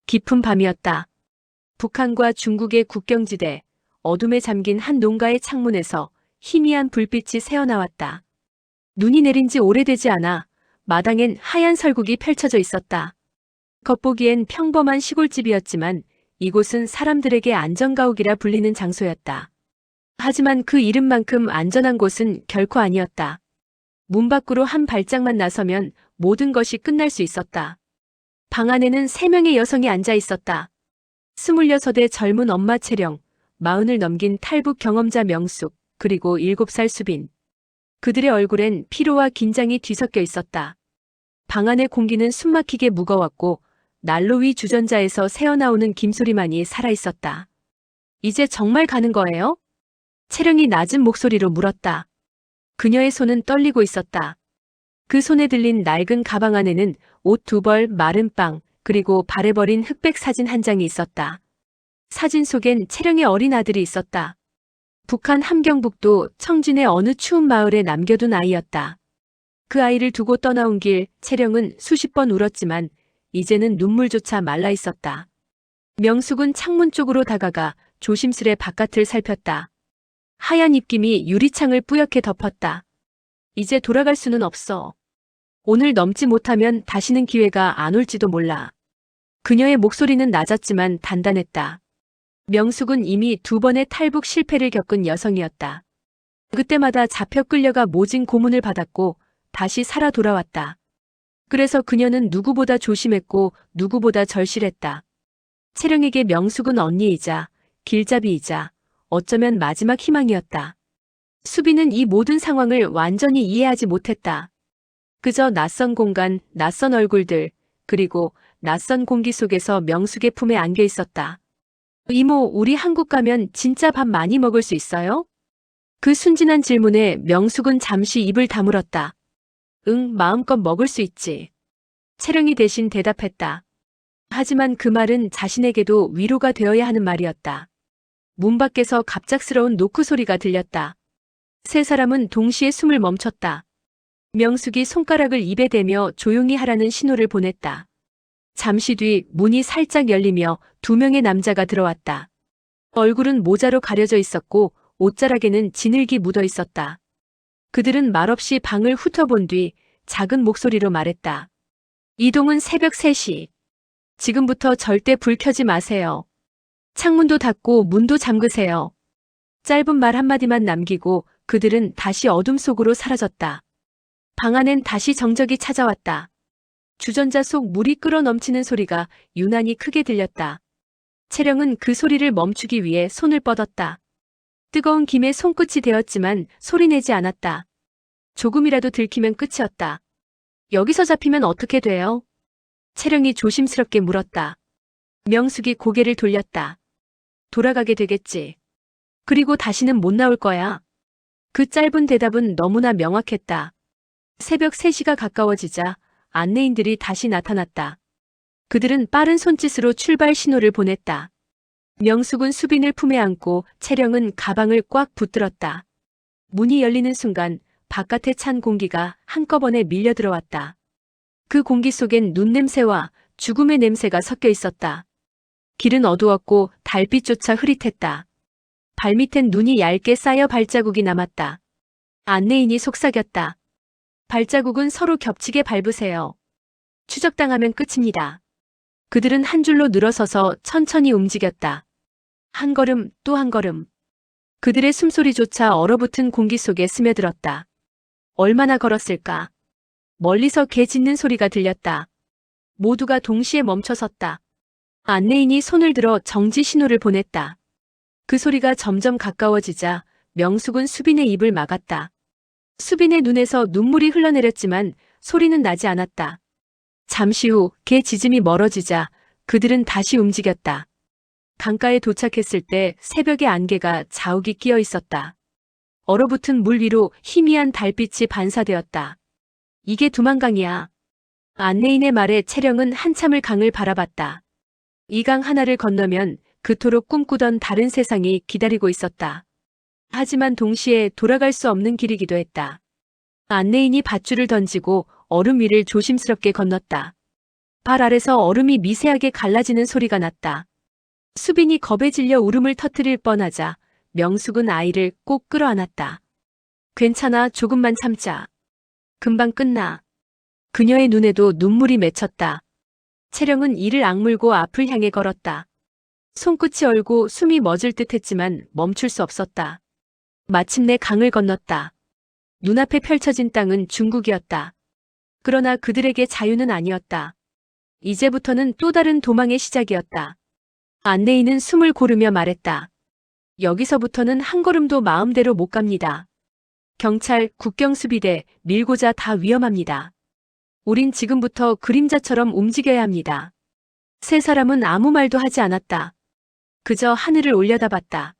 깊은 밤이었다. 북한과 중국의 국경지대, 어둠에 잠긴 한 농가의 창문에서 희미한 불빛이 새어나왔다. 눈이 내린 지 오래되지 않아 마당엔 하얀 설국이 펼쳐져 있었다. 겉보기엔 평범한 시골집이었지만 이곳은 사람들에게 안전가옥이라 불리는 장소였다. 하지만 그 이름만큼 안전한 곳은 결코 아니었다. 문 밖으로 한 발짝만 나서면 모든 것이 끝날 수 있었다. 방 안에는 3명의 여성이 앉아 있었다. 26의 젊은 엄마 채령, 40을 넘긴 탈북 경험자 명숙, 그리고 7살 수빈. 그들의 얼굴엔 피로와 긴장이 뒤섞여 있었다. 방 안의 공기는 숨막히게 무거웠고 난로 위 주전자에서 새어나오는 김소리만이 살아있었다. 이제 정말 가는 거예요? 채령이 낮은 목소리로 물었다. 그녀의 손은 떨리고 있었다. 그 손에 들린 낡은 가방 안에는 옷 2벌, 마른 빵, 그리고 바래버린 흑백 사진 한 장이 있었다. 사진 속엔 채령의 어린 아들이 있었다. 북한 함경북도 청진의 어느 추운 마을에 남겨둔 아이였다. 그 아이를 두고 떠나온 길 채령은 수십 번 울었지만 이제는 눈물조차 말라 있었다. 명숙은 창문 쪽으로 다가가 조심스레 바깥을 살폈다. 하얀 입김이 유리창을 뿌옇게 덮었다. 이제 돌아갈 수는 없어. 오늘 넘지 못하면 다시는 기회가 안 올지도 몰라. 그녀의 목소리는 낮았지만 단단했다. 명숙은 이미 2번의 탈북 실패를 겪은 여성이었다. 그때마다 잡혀 끌려가 모진 고문을 받았고 다시 살아 돌아왔다. 그래서 그녀는 누구보다 조심했고 누구보다 절실했다. 채령에게 명숙은 언니이자 길잡이이자 어쩌면 마지막 희망이었다. 수빈은 이 모든 상황을 완전히 이해하지 못했다. 그저 낯선 공간, 낯선 얼굴들, 그리고 낯선 공기 속에서 명숙의 품에 안겨 있었다. 이모, 우리 한국 가면 진짜 밥 많이 먹을 수 있어요? 그 순진한 질문에 명숙은 잠시 입을 다물었다. 응, 마음껏 먹을 수 있지. 채령이 대신 대답했다. 하지만 그 말은 자신에게도 위로가 되어야 하는 말이었다. 문 밖에서 갑작스러운 노크 소리가 들렸다. 3사람은 동시에 숨을 멈췄다. 명숙이 손가락을 입에 대며 조용히 하라는 신호를 보냈다. 잠시 뒤 문이 살짝 열리며 2명의 남자가 들어왔다. 얼굴은 모자로 가려져 있었고 옷자락에는 진흙이 묻어 있었다. 그들은 말없이 방을 훑어본 뒤 작은 목소리로 말했다. 이동은 새벽 3시. 지금부터 절대 불 켜지 마세요. 창문도 닫고 문도 잠그세요. 짧은 말 한마디만 남기고 그들은 다시 어둠 속으로 사라졌다. 방 안엔 다시 정적이 찾아왔다. 주전자 속 물이 끓어 넘치는 소리가 유난히 크게 들렸다. 채령은 그 소리를 멈추기 위해 손을 뻗었다. 뜨거운 김에 손끝이 데었지만 소리내지 않았다. 조금이라도 들키면 끝이었다. 여기서 잡히면 어떻게 돼요? 채령이 조심스럽게 물었다. 명숙이 고개를 돌렸다. 돌아가게 되겠지. 그리고 다시는 못 나올 거야. 그 짧은 대답은 너무나 명확했다. 새벽 3시가 가까워지자 안내인들이 다시 나타났다. 그들은 빠른 손짓으로 출발 신호를 보냈다. 명숙은 수빈을 품에 안고 채령은 가방을 꽉 붙들었다. 문이 열리는 순간 바깥에 찬 공기가 한꺼번에 밀려 들어왔다. 그 공기 속엔 눈냄새와 죽음의 냄새가 섞여 있었다. 길은 어두웠고 달빛조차 흐릿했다. 발밑엔 눈이 얇게 쌓여 발자국이 남았다. 안내인이 속삭였다. 발자국은 서로 겹치게 밟으세요. 추적당하면 끝입니다. 그들은 한 줄로 늘어서서 천천히 움직였다. 한 걸음 또 한 걸음. 그들의 숨소리조차 얼어붙은 공기 속에 스며들었다. 얼마나 걸었을까? 멀리서 개 짖는 소리가 들렸다. 모두가 동시에 멈춰섰다. 안내인이 손을 들어 정지 신호를 보냈다. 그 소리가 점점 가까워지자 명숙은 수빈의 입을 막았다. 수빈의 눈에서 눈물이 흘러내렸지만 소리는 나지 않았다. 잠시 후 개 짖음이 멀어지자 그들은 다시 움직였다. 강가에 도착했을 때 새벽의 안개가 자욱이 끼어 있었다. 얼어붙은 물 위로 희미한 달빛이 반사되었다. 이게 두만강이야. 안내인의 말에 채령은 한참을 강을 바라봤다. 이 강 하나를 건너면 그토록 꿈꾸던 다른 세상이 기다리고 있었다. 하지만 동시에 돌아갈 수 없는 길이기도 했다. 안내인이 밧줄을 던지고 얼음 위를 조심스럽게 건넜다. 발 아래서 얼음이 미세하게 갈라지는 소리가 났다. 수빈이 겁에 질려 울음을 터뜨릴 뻔하자 명숙은 아이를 꼭 끌어안았다. 괜찮아, 조금만 참자. 금방 끝나. 그녀의 눈에도 눈물이 맺혔다. 채령은 이를 악물고 앞을 향해 걸었다. 손끝이 얼고 숨이 멎을 듯 했지만 멈출 수 없었다. 마침내 강을 건넜다. 눈앞에 펼쳐진 땅은 중국이었다. 그러나 그들에게 자유는 아니었다. 이제부터는 또 다른 도망의 시작이었다. 안내인은 숨을 고르며 말했다. 여기서부터는 한 걸음도 마음대로 못 갑니다. 경찰, 국경수비대, 밀고자 다 위험합니다. 우린 지금부터 그림자처럼 움직여야 합니다. 세 사람은 아무 말도 하지 않았다. 그저 하늘을 올려다봤다.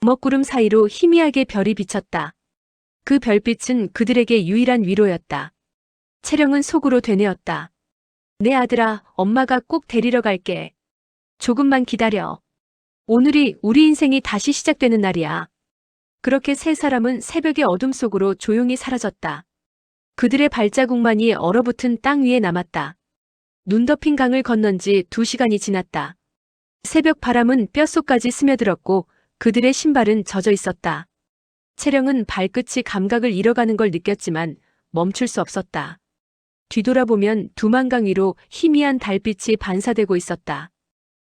먹구름 사이로 희미하게 별이 비쳤다. 그 별빛은 그들에게 유일한 위로였다. 채령은 속으로 되뇌었다. 내 아들아, 엄마가 꼭 데리러 갈게. 조금만 기다려. 오늘이 우리 인생이 다시 시작되는 날이야. 그렇게 세 사람은 새벽의 어둠 속으로 조용히 사라졌다. 그들의 발자국만이 얼어붙은 땅 위에 남았다. 눈 덮인 강을 건넌 지 2시간이 지났다. 새벽 바람은 뼛속까지 스며들었고 그들의 신발은 젖어 있었다. 채령은 발끝이 감각을 잃어가는 걸 느꼈지만 멈출 수 없었다. 뒤돌아보면 두만강 위로 희미한 달빛이 반사되고 있었다.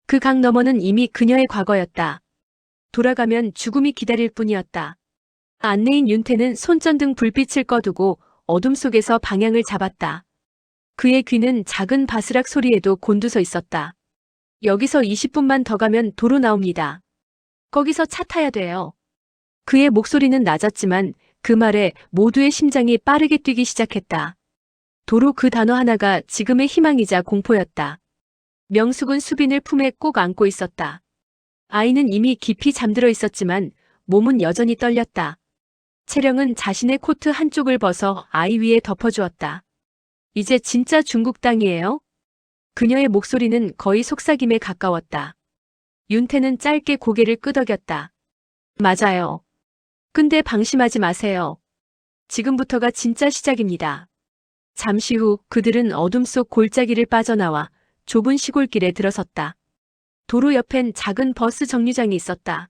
그 강 너머는 이미 그녀의 과거였다. 돌아가면 죽음이 기다릴 뿐이었다. 안내인 윤태는 손전등 불빛을 꺼두고 어둠 속에서 방향을 잡았다. 그의 귀는 작은 바스락 소리에도 곤두서 있었다. 여기서 20분만 더 가면 도로 나옵니다. 거기서 차 타야 돼요. 그의 목소리는 낮았지만 그 말에 모두의 심장이 빠르게 뛰기 시작했다. 도로 그 단어 하나가 지금의 희망이자 공포였다. 명숙은 수빈을 품에 꼭 안고 있었다. 아이는 이미 깊이 잠들어 있었지만 몸은 여전히 떨렸다. 채령은 자신의 코트 한쪽을 벗어 아이 위에 덮어주었다. 이제 진짜 중국 땅이에요? 그녀의 목소리는 거의 속삭임에 가까웠다. 윤태는 짧게 고개를 끄덕였다. 맞아요. 근데 방심하지 마세요. 지금부터가 진짜 시작입니다. 잠시 후 그들은 어둠 속 골짜기를 빠져나와 좁은 시골길에 들어섰다. 도로 옆엔 작은 버스 정류장이 있었다.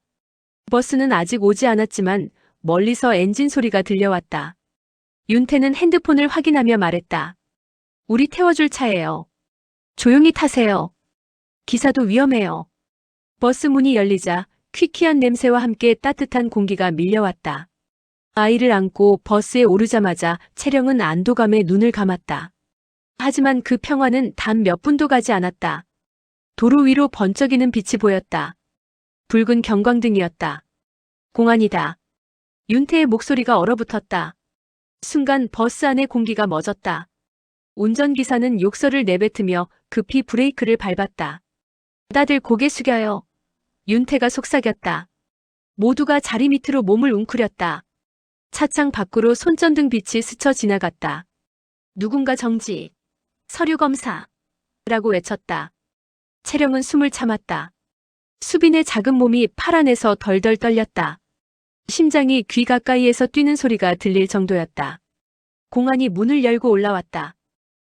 버스는 아직 오지 않았지만 멀리서 엔진 소리가 들려왔다. 윤태는 핸드폰을 확인하며 말했다. 우리 태워줄 차예요. 조용히 타세요. 기사도 위험해요. 버스 문이 열리자 퀴퀴한 냄새와 함께 따뜻한 공기가 밀려왔다. 아이를 안고 버스에 오르자마자 채령은 안도감에 눈을 감았다. 하지만 그 평화는 단 몇 분도 가지 않았다. 도로 위로 번쩍이는 빛이 보였다. 붉은 경광등이었다. 공안이다. 윤태의 목소리가 얼어붙었다. 순간 버스 안의 공기가 멎었다. 운전기사는 욕설을 내뱉으며 급히 브레이크를 밟았다. 다들 고개 숙여요. 윤태가 속삭였다. 모두가 자리 밑으로 몸을 웅크렸다. 차창 밖으로 손전등 빛이 스쳐 지나갔다. 누군가 정지. 서류 검사. 라고 외쳤다. 채령은 숨을 참았다. 수빈의 작은 몸이 팔 안에서 덜덜 떨렸다. 심장이 귀 가까이에서 뛰는 소리가 들릴 정도였다. 공안이 문을 열고 올라왔다.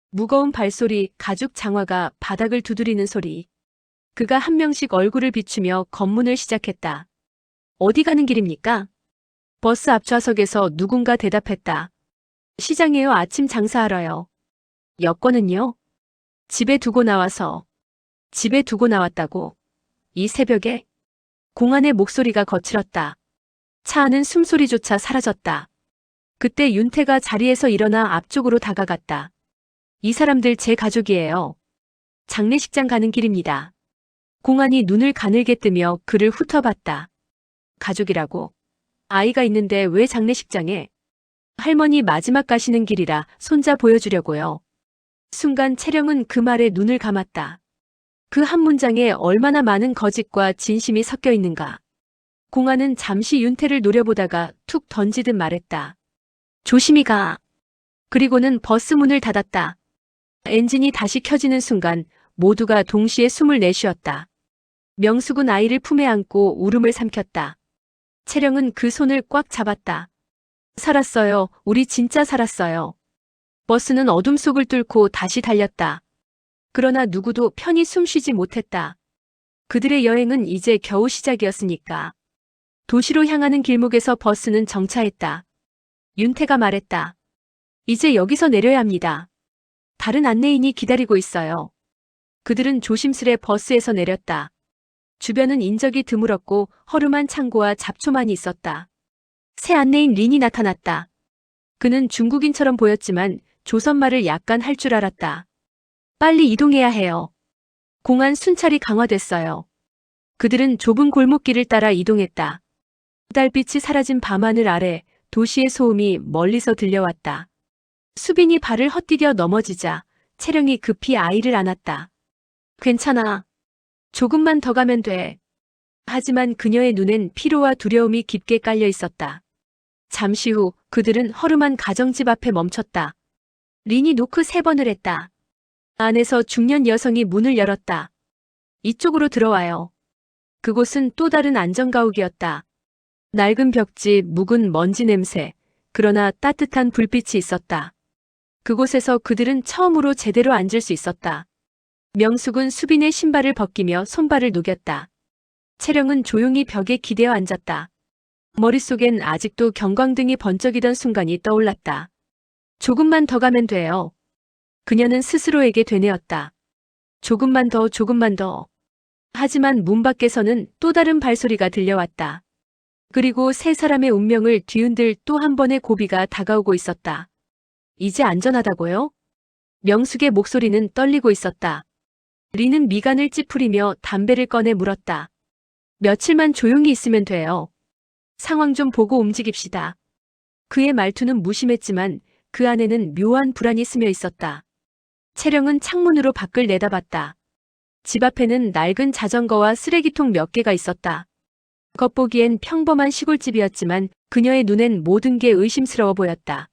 무거운 발소리, 가죽 장화가 바닥을 두드리는 소리. 그가 한 명씩 얼굴을 비추며 검문을 시작했다. 어디 가는 길입니까? 버스 앞좌석에서 누군가 대답했다. 시장에요. 아침 장사하러요. 여권은요? 집에 두고 나와서. 집에 두고 나왔다고. 이 새벽에? 공안의 목소리가 거칠었다. 차 안은 숨소리조차 사라졌다. 그때 윤태가 자리에서 일어나 앞쪽으로 다가갔다. 이 사람들 제 가족이에요. 장례식장 가는 길입니다. 공안이 눈을 가늘게 뜨며 그를 훑어봤다. 가족이라고? 아이가 있는데 왜 장례식장에? 할머니 마지막 가시는 길이라 손자 보여주려고요. 순간 채령은 그 말에 눈을 감았다. 그 한 문장에 얼마나 많은 거짓과 진심이 섞여 있는가. 공안은 잠시 윤태를 노려보다가 툭 던지듯 말했다. 조심히 가. 그리고는 버스 문을 닫았다. 엔진이 다시 켜지는 순간 모두가 동시에 숨을 내쉬었다. 명숙은 아이를 품에 안고 울음을 삼켰다. 채령은 그 손을 꽉 잡았다. 살았어요. 우리 진짜 살았어요. 버스는 어둠 속을 뚫고 다시 달렸다. 그러나 누구도 편히 숨쉬지 못했다. 그들의 여행은 이제 겨우 시작이었으니까. 도시로 향하는 길목에서 버스는 정차했다. 윤태가 말했다. 이제 여기서 내려야 합니다. 다른 안내인이 기다리고 있어요. 그들은 조심스레 버스에서 내렸다. 주변은 인적이 드물었고 허름한 창고와 잡초만이 있었다. 새 안내인 린이 나타났다. 그는 중국인처럼 보였지만 조선말을 약간 할 줄 알았다. 빨리 이동해야 해요. 공안 순찰이 강화됐어요. 그들은 좁은 골목길을 따라 이동했다. 달빛이 사라진 밤하늘 아래 도시의 소음이 멀리서 들려왔다. 수빈이 발을 헛디뎌 넘어지자 채령이 급히 아이를 안았다. 괜찮아. 조금만 더 가면 돼. 하지만 그녀의 눈엔 피로와 두려움이 깊게 깔려 있었다. 잠시 후 그들은 허름한 가정집 앞에 멈췄다. 린이 노크 3번을 했다. 안에서 중년 여성이 문을 열었다. 이쪽으로 들어와요. 그곳은 또 다른 안전가옥이었다. 낡은 벽지, 묵은 먼지 냄새, 그러나 따뜻한 불빛이 있었다. 그곳에서 그들은 처음으로 제대로 앉을 수 있었다. 명숙은 수빈의 신발을 벗기며 손발을 녹였다. 채령은 조용히 벽에 기대어 앉았다. 머릿속엔 아직도 경광등이 번쩍이던 순간이 떠올랐다. 조금만 더 가면 돼요. 그녀는 스스로에게 되뇌었다. 조금만 더, 조금만 더. 하지만 문 밖에서는 또 다른 발소리가 들려왔다. 그리고 세 사람의 운명을 뒤흔들 또 한 번의 고비가 다가오고 있었다. 이제 안전하다고요? 명숙의 목소리는 떨리고 있었다. 린은 미간을 찌푸리며 담배를 꺼내 물었다. 며칠만 조용히 있으면 돼요. 상황 좀 보고 움직입시다. 그의 말투는 무심했지만 그 안에는 묘한 불안이 스며 있었다. 채령은 창문으로 밖을 내다봤다. 집 앞에는 낡은 자전거와 쓰레기통 몇 개가 있었다. 겉보기엔 평범한 시골집이었지만 그녀의 눈엔 모든 게 의심스러워 보였다.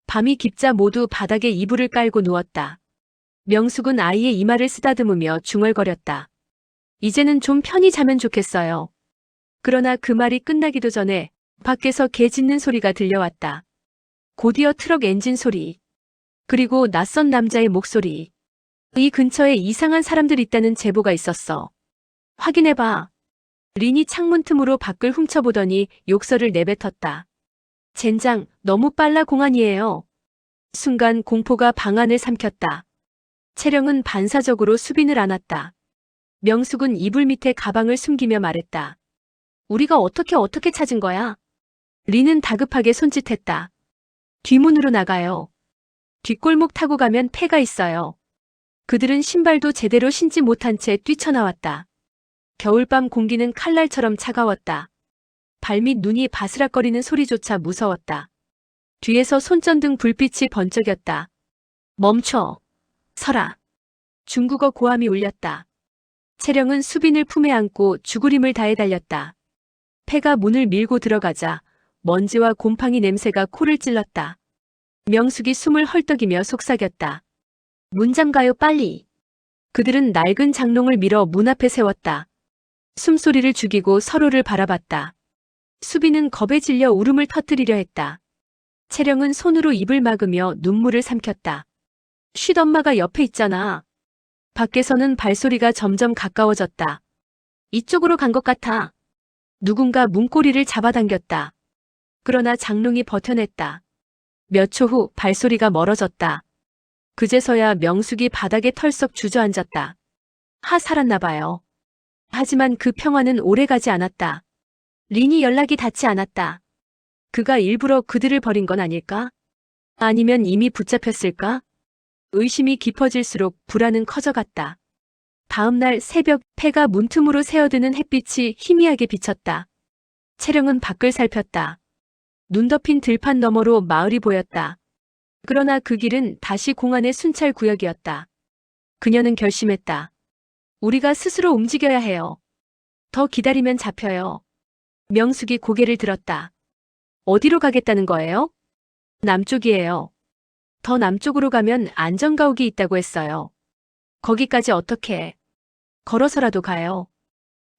밤이 깊자 모두 바닥에 이불을 깔고 누웠다. 명숙은 아이의 이마를 쓰다듬으며 중얼거렸다. 이제는 좀 편히 자면 좋겠어요. 그러나 그 말이 끝나기도 전에 밖에서 개 짖는 소리가 들려왔다. 곧이어 트럭 엔진 소리. 그리고 낯선 남자의 목소리. 이 근처에 이상한 사람들 있다는 제보가 있었어. 확인해봐. 린이 창문 틈으로 밖을 훔쳐보더니 욕설을 내뱉었다. 젠장, 너무 빨라 공안이에요. 순간 공포가 방 안을 삼켰다. 채령은 반사적으로 수빈을 안았다. 명숙은 이불 밑에 가방을 숨기며 말했다. 우리가 어떻게 찾은 거야? 린은 다급하게 손짓했다. 뒷문으로 나가요. 뒷골목 타고 가면 폐가 있어요. 그들은 신발도 제대로 신지 못한 채 뛰쳐나왔다. 겨울밤 공기는 칼날처럼 차가웠다. 발밑 눈이 바스락거리는 소리조차 무서웠다. 뒤에서 손전등 불빛이 번쩍였다. 멈춰. 서라. 중국어 고함이 울렸다. 채령은 수빈을 품에 안고 죽으림을 다해 달렸다. 폐가 문을 밀고 들어가자 먼지와 곰팡이 냄새가 코를 찔렀다. 명숙이 숨을 헐떡이며 속삭였다. 문 잠가요 빨리. 그들은 낡은 장롱을 밀어 문 앞에 세웠다. 숨소리를 죽이고 서로를 바라봤다. 수빈은 겁에 질려 울음을 터뜨리려 했다. 채령은 손으로 입을 막으며 눈물을 삼켰다. 쉿 엄마가 옆에 있잖아. 밖에서는 발소리가 점점 가까워졌다. 이쪽으로 간 것 같아. 누군가 문고리를 잡아당겼다. 그러나 장롱이 버텨냈다. 몇 초 후 발소리가 멀어졌다. 그제서야 명숙이 바닥에 털썩 주저앉았다. 살았나 봐요. 하지만 그 평화는 오래가지 않았다. 린이 연락이 닿지 않았다. 그가 일부러 그들을 버린 건 아닐까? 아니면 이미 붙잡혔을까? 의심이 깊어질수록 불안은 커져갔다. 다음 날 새벽 폐가 문틈으로 새어드는 햇빛이 희미하게 비쳤다. 채령은 밖을 살폈다. 눈 덮인 들판 너머로 마을이 보였다. 그러나 그 길은 다시 공안의 순찰 구역이었다. 그녀는 결심했다. 우리가 스스로 움직여야 해요. 더 기다리면 잡혀요. 명숙이 고개를 들었다. 어디로 가겠다는 거예요? 남쪽이에요. 더 남쪽으로 가면 안전가옥이 있다고 했어요. 거기까지 어떻게? 걸어서라도 가요.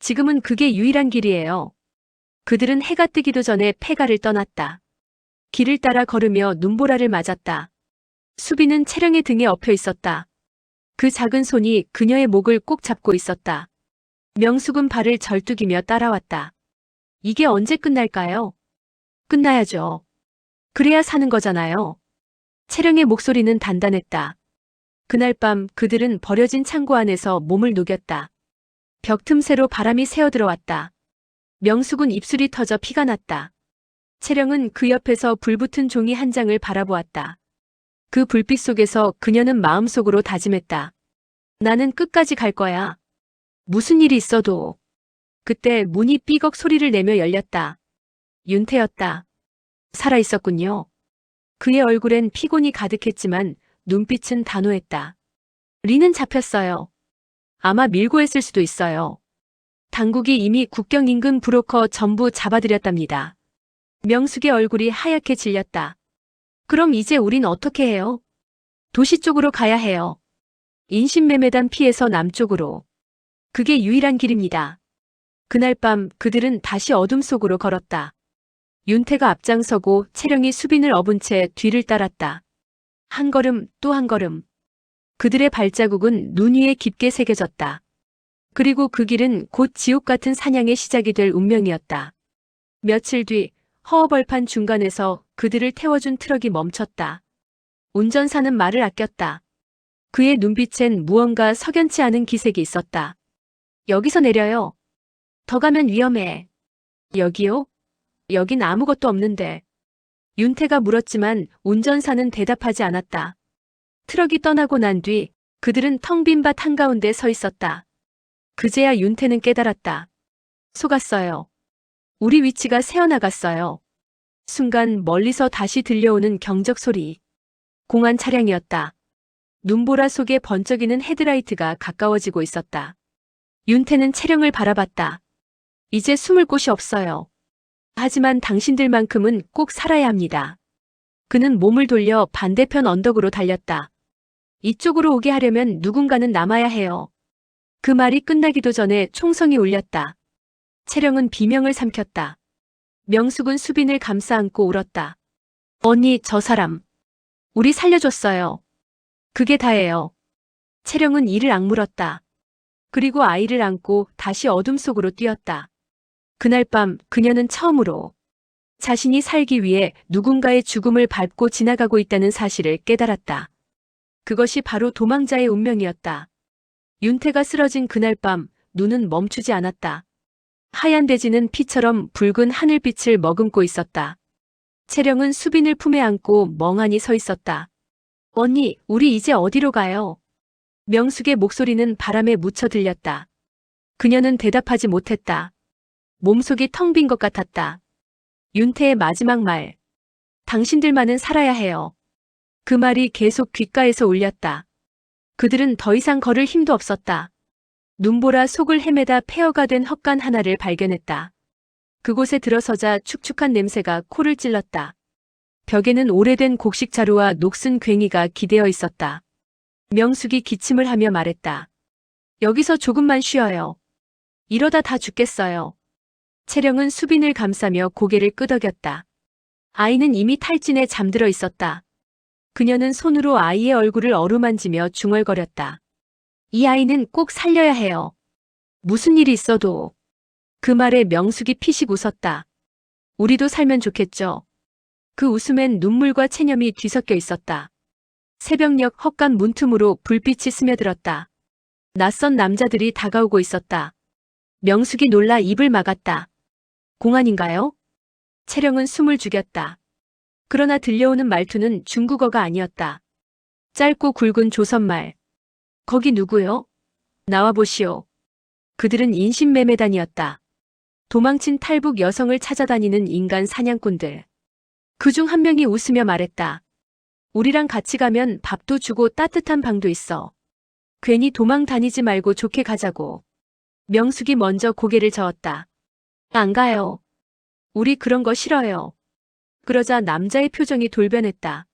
지금은 그게 유일한 길이에요. 그들은 해가 뜨기도 전에 폐가를 떠났다. 길을 따라 걸으며 눈보라를 맞았다. 수빈은 채령의 등에 엎여 있었다. 그 작은 손이 그녀의 목을 꼭 잡고 있었다. 명숙은 발을 절뚝이며 따라왔다. 이게 언제 끝날까요? 끝나야죠. 그래야 사는 거잖아요. 채령의 목소리는 단단했다. 그날 밤 그들은 버려진 창고 안에서 몸을 녹였다. 벽 틈새로 바람이 새어들어왔다. 명숙은 입술이 터져 피가 났다. 채령은 그 옆에서 불붙은 종이 한 장을 바라보았다. 그 불빛 속에서 그녀는 마음속으로 다짐했다. 나는 끝까지 갈 거야. 무슨 일이 있어도. 그때 문이 삐걱 소리를 내며 열렸다. 윤태였다. 살아있었군요. 그의 얼굴엔 피곤이 가득했지만 눈빛은 단호했다. 리는 잡혔어요. 아마 밀고 했을 수도 있어요. 당국이 이미 국경 인근 브로커 전부 잡아들였답니다. 명숙의 얼굴이 하얗게 질렸다. 그럼 이제 우린 어떻게 해요? 도시 쪽으로 가야 해요. 인신매매단 피해서 남쪽으로. 그게 유일한 길입니다. 그날 밤 그들은 다시 어둠 속으로 걸었다. 윤태가 앞장서고 채령이 수빈을 업은 채 뒤를 따랐다. 한 걸음 또 한 걸음. 그들의 발자국은 눈 위에 깊게 새겨졌다. 그리고 그 길은 곧 지옥 같은 사냥의 시작이 될 운명이었다. 며칠 뒤 허허벌판 중간에서 그들을 태워준 트럭이 멈췄다. 운전사는 말을 아꼈다. 그의 눈빛엔 무언가 석연치 않은 기색이 있었다. 여기서 내려요. 더 가면 위험해. 여기요? 여긴 아무것도 없는데. 윤태가 물었지만 운전사는 대답하지 않았다. 트럭이 떠나고 난 뒤 그들은 텅 빈 밭 한가운데 서 있었다. 그제야 윤태는 깨달았다. 속았어요. 우리 위치가 새어나갔어요. 순간 멀리서 다시 들려오는 경적 소리. 공안 차량이었다. 눈보라 속에 번쩍이는 헤드라이트가 가까워지고 있었다. 윤태는 채령을 바라봤다. 이제 숨을 곳이 없어요. 하지만 당신들만큼은 꼭 살아야 합니다. 그는 몸을 돌려 반대편 언덕으로 달렸다. 이쪽으로 오게 하려면 누군가는 남아야 해요. 그 말이 끝나기도 전에 총성이 울렸다. 채령은 비명을 삼켰다. 명숙은 수빈을 감싸 안고 울었다. 언니, 저 사람. 우리 살려줬어요. 그게 다예요. 채령은 이를 악물었다. 그리고 아이를 안고 다시 어둠 속으로 뛰었다. 그날 밤 그녀는 처음으로 자신이 살기 위해 누군가의 죽음을 밟고 지나가고 있다는 사실을 깨달았다. 그것이 바로 도망자의 운명이었다. 윤태가 쓰러진 그날 밤 눈은 멈추지 않았다. 하얀 대지는 피처럼 붉은 하늘빛을 머금고 있었다. 채령은 수빈을 품에 안고 멍하니 서 있었다. 언니, 우리 이제 어디로 가요? 명숙의 목소리는 바람에 묻혀 들렸다. 그녀는 대답하지 못했다. 몸속이 텅 빈 것 같았다. 윤태의 마지막 말. 당신들만은 살아야 해요. 그 말이 계속 귓가에서 울렸다. 그들은 더 이상 걸을 힘도 없었다. 눈보라 속을 헤매다 폐허가 된 헛간 하나를 발견했다. 그곳에 들어서자 축축한 냄새가 코를 찔렀다. 벽에는 오래된 곡식 자루와 녹슨 괭이가 기대어 있었다. 명숙이 기침을 하며 말했다. 여기서 조금만 쉬어요. 이러다 다 죽겠어요. 채령은 수빈을 감싸며 고개를 끄덕였다. 아이는 이미 탈진에 잠들어 있었다. 그녀는 손으로 아이의 얼굴을 어루만지며 중얼거렸다. 이 아이는 꼭 살려야 해요. 무슨 일이 있어도. 그 말에 명숙이 피식 웃었다. 우리도 살면 좋겠죠. 그 웃음엔 눈물과 체념이 뒤섞여 있었다. 새벽녘 헛간 문틈으로 불빛이 스며들었다. 낯선 남자들이 다가오고 있었다. 명숙이 놀라 입을 막았다. 공안인가요? 채령은 숨을 죽였다. 그러나 들려오는 말투는 중국어가 아니었다. 짧고 굵은 조선말. 거기 누구요? 나와보시오. 그들은 인신매매단이었다. 도망친 탈북 여성을 찾아다니는 인간 사냥꾼들. 그중 한 명이 웃으며 말했다. 우리랑 같이 가면 밥도 주고 따뜻한 방도 있어. 괜히 도망 다니지 말고 좋게 가자고. 명숙이 먼저 고개를 저었다. 안 가요. 우리 그런 거 싫어요. 그러자 남자의 표정이 돌변했다.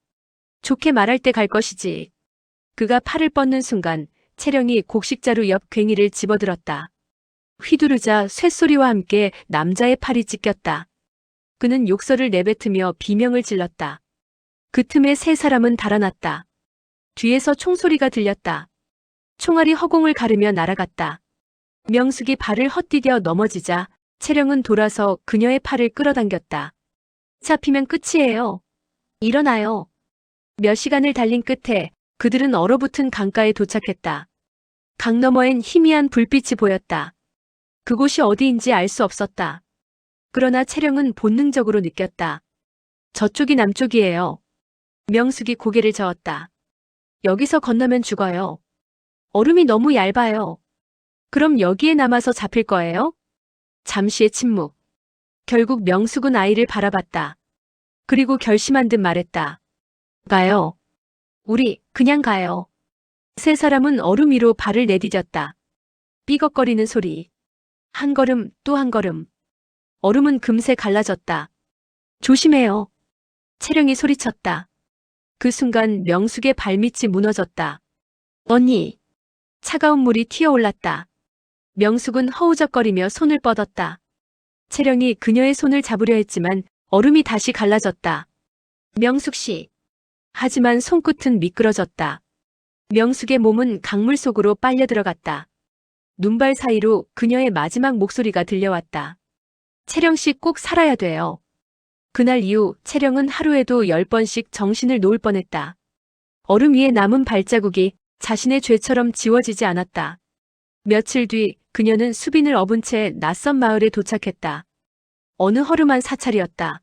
좋게 말할 때 갈 것이지. 그가 팔을 뻗는 순간 채령이 곡식자루 옆 괭이를 집어들었다. 휘두르자 쇳소리와 함께 남자의 팔이 찢겼다. 그는 욕설을 내뱉으며 비명을 질렀다. 그 틈에 세 사람은 달아났다. 뒤에서 총소리가 들렸다. 총알이 허공을 가르며 날아갔다. 명숙이 발을 헛디뎌 넘어지자 채령은 돌아서 그녀의 팔을 끌어당겼다. 잡히면 끝이에요. 일어나요. 몇 시간을 달린 끝에 그들은 얼어붙은 강가에 도착했다. 강 너머엔 희미한 불빛이 보였다. 그곳이 어디인지 알 수 없었다. 그러나 채령은 본능적으로 느꼈다. 저쪽이 남쪽이에요. 명숙이 고개를 저었다. 여기서 건너면 죽어요. 얼음이 너무 얇아요. 그럼 여기에 남아서 잡힐 거예요? 잠시의 침묵. 결국 명숙은 아이를 바라봤다. 그리고 결심한 듯 말했다. 가요. 우리 그냥 가요. 세 사람은 얼음 위로 발을 내디뎠다. 삐걱거리는 소리. 한 걸음 또 한 걸음. 얼음은 금세 갈라졌다. 조심해요. 채령이 소리쳤다. 그 순간 명숙의 발밑이 무너졌다. 언니. 차가운 물이 튀어올랐다. 명숙은 허우적거리며 손을 뻗었다. 채령이 그녀의 손을 잡으려 했지만 얼음이 다시 갈라졌다. 명숙 씨. 하지만 손끝은 미끄러졌다. 명숙의 몸은 강물 속으로 빨려 들어갔다. 눈발 사이로 그녀의 마지막 목소리가 들려왔다. 채령 씨 꼭 살아야 돼요. 그날 이후 채령은 하루에도 10번씩 정신을 놓을 뻔했다. 얼음 위에 남은 발자국이 자신의 죄처럼 지워지지 않았다. 며칠 뒤 그녀는 수빈을 업은 채 낯선 마을에 도착했다. 어느 허름한 사찰이었다.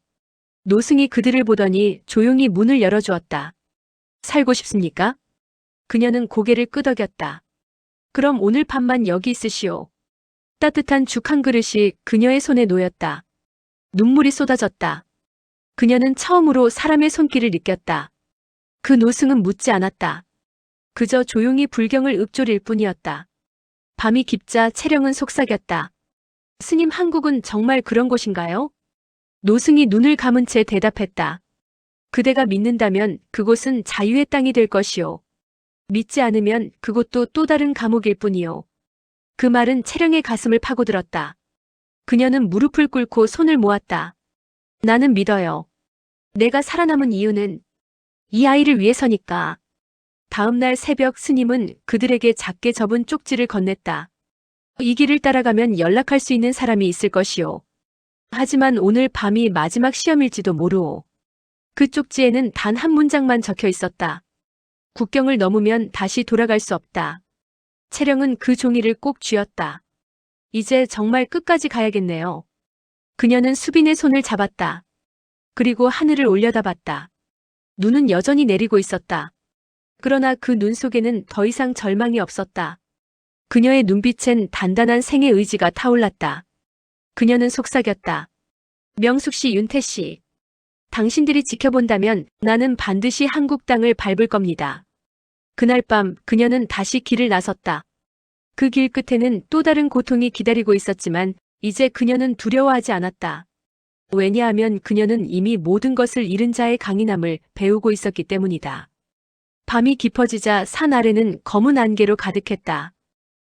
노승이 그들을 보더니 조용히 문을 열어주었다. 살고 싶습니까? 그녀는 고개를 끄덕였다. 그럼 오늘 밤만 여기 있으시오. 따뜻한 죽 한 그릇이 그녀의 손에 놓였다. 눈물이 쏟아졌다. 그녀는 처음으로 사람의 손길을 느꼈다. 그 노승은 묻지 않았다. 그저 조용히 불경을 읊조릴 뿐이었다. 밤이 깊자 채령은 속삭였다. 스님, 한국은 정말 그런 곳인가요? 노승이 눈을 감은 채 대답했다. 그대가 믿는다면 그곳은 자유의 땅이 될 것이오. 믿지 않으면 그곳도 또 다른 감옥일 뿐이오. 그 말은 채령의 가슴을 파고들었다. 그녀는 무릎을 꿇고 손을 모았다. 나는 믿어요. 내가 살아남은 이유는 이 아이를 위해서니까. 다음 날 새벽 스님은 그들에게 작게 접은 쪽지를 건넸다. 이 길을 따라가면 연락할 수 있는 사람이 있을 것이오. 하지만 오늘 밤이 마지막 시험일지도 모르오. 그 쪽지에는 단 한 문장만 적혀 있었다. 국경을 넘으면 다시 돌아갈 수 없다. 채령은 그 종이를 꼭 쥐었다. 이제 정말 끝까지 가야겠네요. 그녀는 수빈의 손을 잡았다. 그리고 하늘을 올려다봤다. 눈은 여전히 내리고 있었다. 그러나 그 눈 속에는 더 이상 절망이 없었다. 그녀의 눈빛엔 단단한 생의 의지가 타올랐다. 그녀는 속삭였다. 명숙 씨, 윤태 씨. 당신들이 지켜본다면 나는 반드시 한국 땅을 밟을 겁니다. 그날 밤 그녀는 다시 길을 나섰다. 그 길 끝에는 또 다른 고통이 기다리고 있었지만 이제 그녀는 두려워하지 않았다. 왜냐하면 그녀는 이미 모든 것을 잃은 자의 강인함을 배우고 있었기 때문이다. 밤이 깊어지자 산 아래는 검은 안개로 가득했다.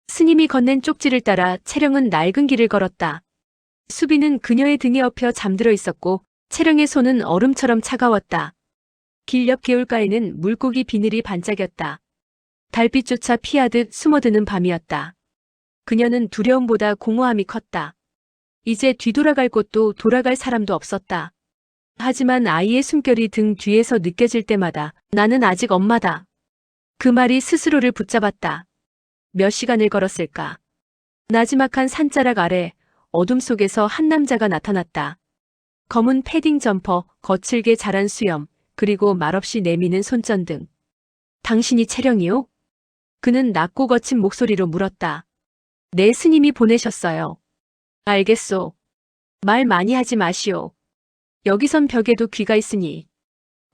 스님이 건넨 쪽지를 따라 채령은 낡은 길을 걸었다. 수빈은 그녀의 등에 엎여 잠들어 있었고 채령의 손은 얼음처럼 차가웠다. 길 옆 개울가에는 물고기 비늘이 반짝였다. 달빛조차 피하듯 숨어드는 밤이었다. 그녀는 두려움보다 공허함이 컸다. 이제 뒤돌아갈 곳도 돌아갈 사람도 없었다. 하지만 아이의 숨결이 등 뒤에서 느껴질 때마다 나는 아직 엄마다. 그 말이 스스로를 붙잡았다. 몇 시간을 걸었을까. 나지막한 산자락 아래 어둠 속에서 한 남자가 나타났다. 검은 패딩 점퍼, 거칠게 자란 수염, 그리고 말없이 내미는 손전등. 당신이 채령이요? 그는 낮고 거친 목소리로 물었다. 내 스님이 보내셨어요. 알겠소. 말 많이 하지 마시오. 여기선 벽에도 귀가 있으니.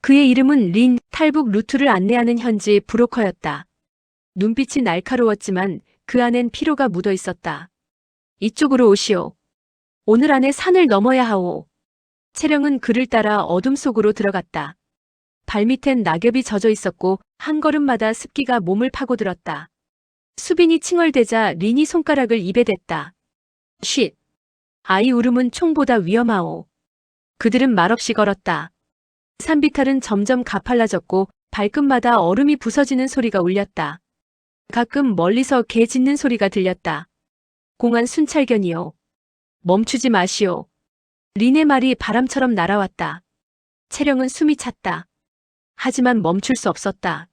그의 이름은 린, 탈북 루트를 안내하는 현지 브로커였다. 눈빛이 날카로웠지만 그 안엔 피로가 묻어 있었다. 이쪽으로 오시오. 오늘 안에 산을 넘어야 하오. 채령은 그를 따라 어둠 속으로 들어갔다. 발밑엔 낙엽이 젖어 있었고 한 걸음마다 습기가 몸을 파고들었다. 수빈이 칭얼대자 린이 손가락을 입에 댔다. 쉿. 아이 울음은 총보다 위험하오. 그들은 말없이 걸었다. 산비탈은 점점 가팔라졌고 발끝마다 얼음이 부서지는 소리가 울렸다. 가끔 멀리서 개 짖는 소리가 들렸다. 공안 순찰견이요. 멈추지 마시오. 린의 말이 바람처럼 날아왔다. 채령은 숨이 찼다. 하지만 멈출 수 없었다.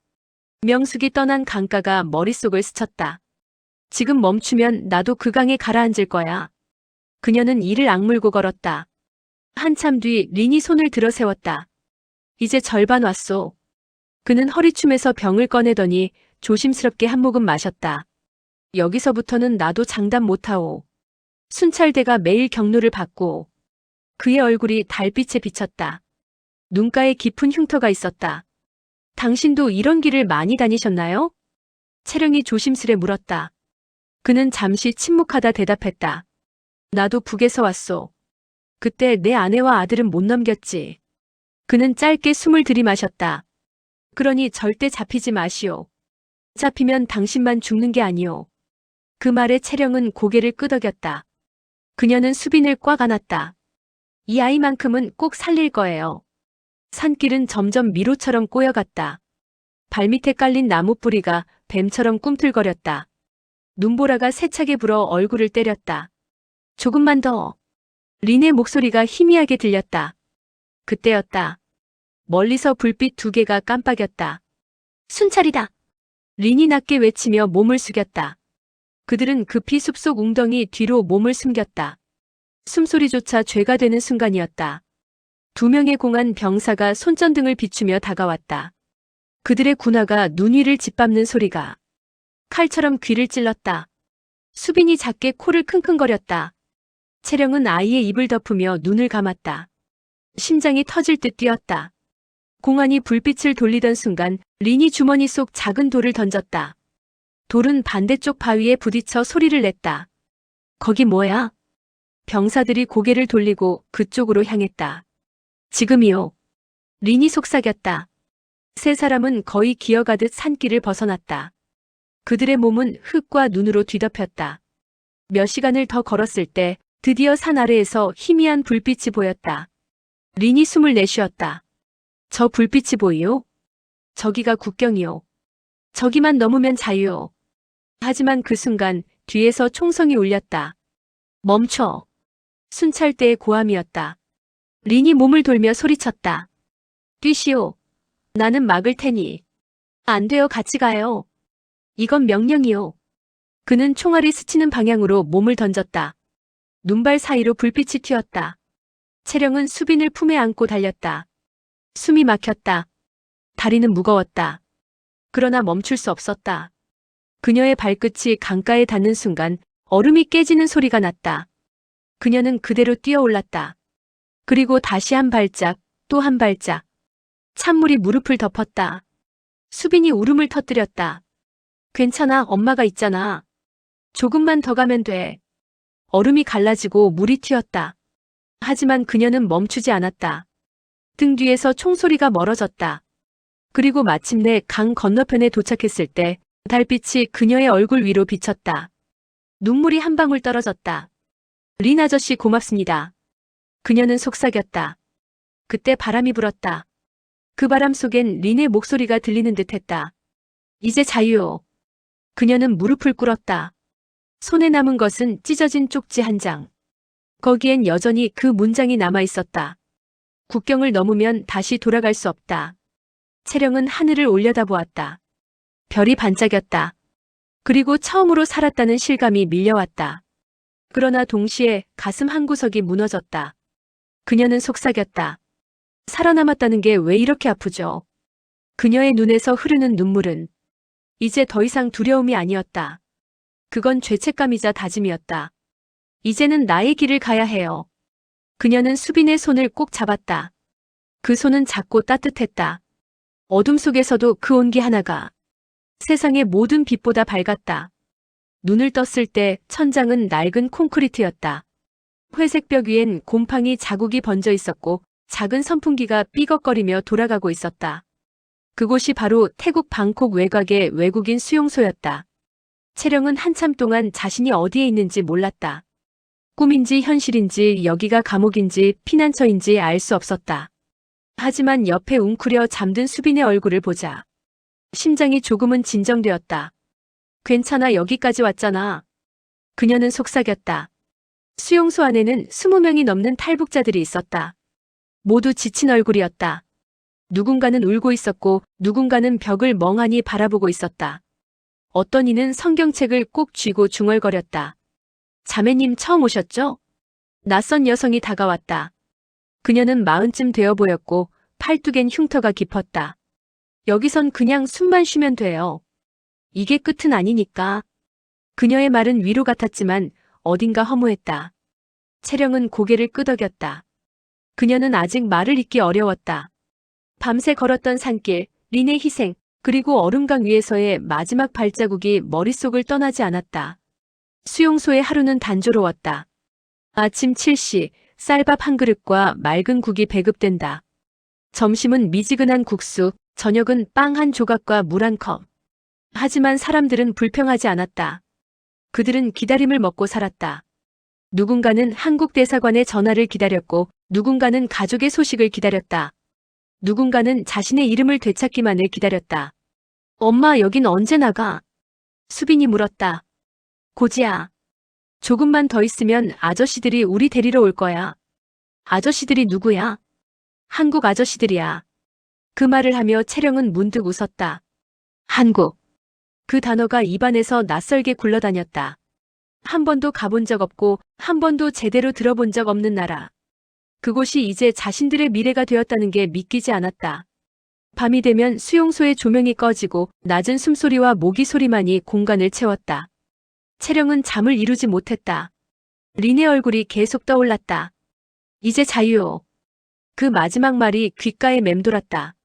명숙이 떠난 강가가 머릿속을 스쳤다. 지금 멈추면 나도 그 강에 가라앉을 거야. 그녀는 이를 악물고 걸었다. 한참 뒤 린이 손을 들어 세웠다. 이제 절반 왔소. 그는 허리춤에서 병을 꺼내더니 조심스럽게 한 모금 마셨다. 여기서부터는 나도 장담 못하오. 순찰대가 매일 경로를 받고. 그의 얼굴이 달빛에 비쳤다. 눈가에 깊은 흉터가 있었다. 당신도 이런 길을 많이 다니셨나요? 채령이 조심스레 물었다. 그는 잠시 침묵하다 대답했다. 나도 북에서 왔소. 그때 내 아내와 아들은 못 넘겼지. 그는 짧게 숨을 들이마셨다. 그러니 절대 잡히지 마시오. 잡히면 당신만 죽는 게 아니오. 그 말에 채령은 고개를 끄덕였다. 그녀는 수빈을 꽉 안았다. 이 아이만큼은 꼭 살릴 거예요. 산길은 점점 미로처럼 꼬여갔다. 발밑에 깔린 나무 뿌리가 뱀처럼 꿈틀거렸다. 눈보라가 세차게 불어 얼굴을 때렸다. 조금만 더. 린의 목소리가 희미하게 들렸다. 그때였다. 멀리서 불빛 두 개가 깜빡였다. 순찰이다. 린이 낮게 외치며 몸을 숙였다. 그들은 급히 숲속 웅덩이 뒤로 몸을 숨겼다. 숨소리조차 죄가 되는 순간이었다. 두 명의 공안 병사가 손전등을 비추며 다가왔다. 그들의 군화가 눈 위를 짓밟는 소리가 칼처럼 귀를 찔렀다. 수빈이 작게 코를 킁킁거렸다. 채령은 아이의 입을 덮으며 눈을 감았다. 심장이 터질 듯 뛰었다. 공안이 불빛을 돌리던 순간 린이 주머니 속 작은 돌을 던졌다. 돌은 반대쪽 바위에 부딪혀 소리를 냈다. 거기 뭐야? 병사들이 고개를 돌리고 그쪽으로 향했다. 지금이요. 린이 속삭였다. 세 사람은 거의 기어가듯 산길을 벗어났다. 그들의 몸은 흙과 눈으로 뒤덮였다. 몇 시간을 더 걸었을 때 드디어 산 아래에서 희미한 불빛이 보였다. 린이 숨을 내쉬었다. 저 불빛이 보이요? 저기가 국경이요. 저기만 넘으면 자유요. 하지만 그 순간 뒤에서 총성이 울렸다. 멈춰. 순찰대의 고함이었다. 린이 몸을 돌며 소리쳤다. 뛰시오. 나는 막을 테니. 안 돼요, 같이 가요. 이건 명령이요. 그는 총알이 스치는 방향으로 몸을 던졌다. 눈발 사이로 불빛이 튀었다. 채령은 수빈을 품에 안고 달렸다. 숨이 막혔다. 다리는 무거웠다. 그러나 멈출 수 없었다. 그녀의 발끝이 강가에 닿는 순간 얼음이 깨지는 소리가 났다. 그녀는 그대로 뛰어올랐다. 그리고 다시 한 발짝, 또 한 발짝. 찬물이 무릎을 덮었다. 수빈이 울음을 터뜨렸다. 괜찮아, 엄마가 있잖아. 조금만 더 가면 돼. 얼음이 갈라지고 물이 튀었다. 하지만 그녀는 멈추지 않았다. 등 뒤에서 총소리가 멀어졌다. 그리고 마침내 강 건너편에 도착했을 때 달빛이 그녀의 얼굴 위로 비쳤다. 눈물이 한 방울 떨어졌다. 린 아저씨 고맙습니다. 그녀는 속삭였다. 그때 바람이 불었다. 그 바람 속엔 린의 목소리가 들리는 듯했다. 이제 자유요. 그녀는 무릎을 꿇었다. 손에 남은 것은 찢어진 쪽지 한 장. 거기엔 여전히 그 문장이 남아 있었다. 국경을 넘으면 다시 돌아갈 수 없다. 채령은 하늘을 올려다보았다. 별이 반짝였다. 그리고 처음으로 살았다는 실감이 밀려왔다. 그러나 동시에 가슴 한구석이 무너졌다. 그녀는 속삭였다. 살아남았다는 게 왜 이렇게 아프죠? 그녀의 눈에서 흐르는 눈물은 이제 더 이상 두려움이 아니었다. 그건 죄책감이자 다짐이었다. 이제는 나의 길을 가야 해요. 그녀는 수빈의 손을 꼭 잡았다. 그 손은 작고 따뜻했다. 어둠 속에서도 그 온기 하나가 세상의 모든 빛보다 밝았다. 눈을 떴을 때 천장은 낡은 콘크리트였다. 회색 벽 위엔 곰팡이 자국이 번져 있었고 작은 선풍기가 삐걱거리며 돌아가고 있었다. 그곳이 바로 태국 방콕 외곽의 외국인 수용소였다. 채령은 한참 동안 자신이 어디에 있는지 몰랐다. 꿈인지 현실인지 여기가 감옥인지 피난처인지 알 수 없었다. 하지만 옆에 웅크려 잠든 수빈의 얼굴을 보자 심장이 조금은 진정되었다. 괜찮아, 여기까지 왔잖아. 그녀는 속삭였다. 수용소 안에는 20명이 넘는 탈북자들이 있었다. 모두 지친 얼굴이었다. 누군가는 울고 있었고 누군가는 벽을 멍하니 바라보고 있었다. 어떤 이는 성경책을 꼭 쥐고 중얼거렸다. 자매님 처음 오셨죠? 낯선 여성이 다가왔다. 그녀는 40쯤 되어 보였고 팔뚝엔 흉터가 깊었다. 여기선 그냥 숨만 쉬면 돼요. 이게 끝은 아니니까. 그녀의 말은 위로 같았지만 어딘가 허무했다. 채령은 고개를 끄덕였다. 그녀는 아직 말을 잇기 어려웠다. 밤새 걸었던 산길, 린의 희생, 그리고 얼음강 위에서의 마지막 발자국이 머릿속을 떠나지 않았다. 수용소의 하루는 단조로웠다. 아침 7시, 쌀밥 한 그릇과 맑은 국이 배급된다. 점심은 미지근한 국수, 저녁은 빵 한 조각과 물 한 컵. 하지만 사람들은 불평하지 않았다. 그들은 기다림을 먹고 살았다. 누군가는 한국 대사관의 전화를 기다렸고 누군가는 가족의 소식을 기다렸다. 누군가는 자신의 이름을 되찾기만을 기다렸다. 엄마, 여긴 언제 나가? 수빈이 물었다. 고지야. 조금만 더 있으면 아저씨들이 우리 데리러 올 거야. 아저씨들이 누구야? 한국 아저씨들이야. 그 말을 하며 채령은 문득 웃었다. 한국. 그 단어가 입안에서 낯설게 굴러다녔다. 한 번도 가본 적 없고 한 번도 제대로 들어본 적 없는 나라. 그곳이 이제 자신들의 미래가 되었다는 게 믿기지 않았다. 밤이 되면 수용소의 조명이 꺼지고 낮은 숨소리와 모기 소리만이 공간을 채웠다. 채령은 잠을 이루지 못했다. 린의 얼굴이 계속 떠올랐다. 이제 자유요. 그 마지막 말이 귓가에 맴돌았다.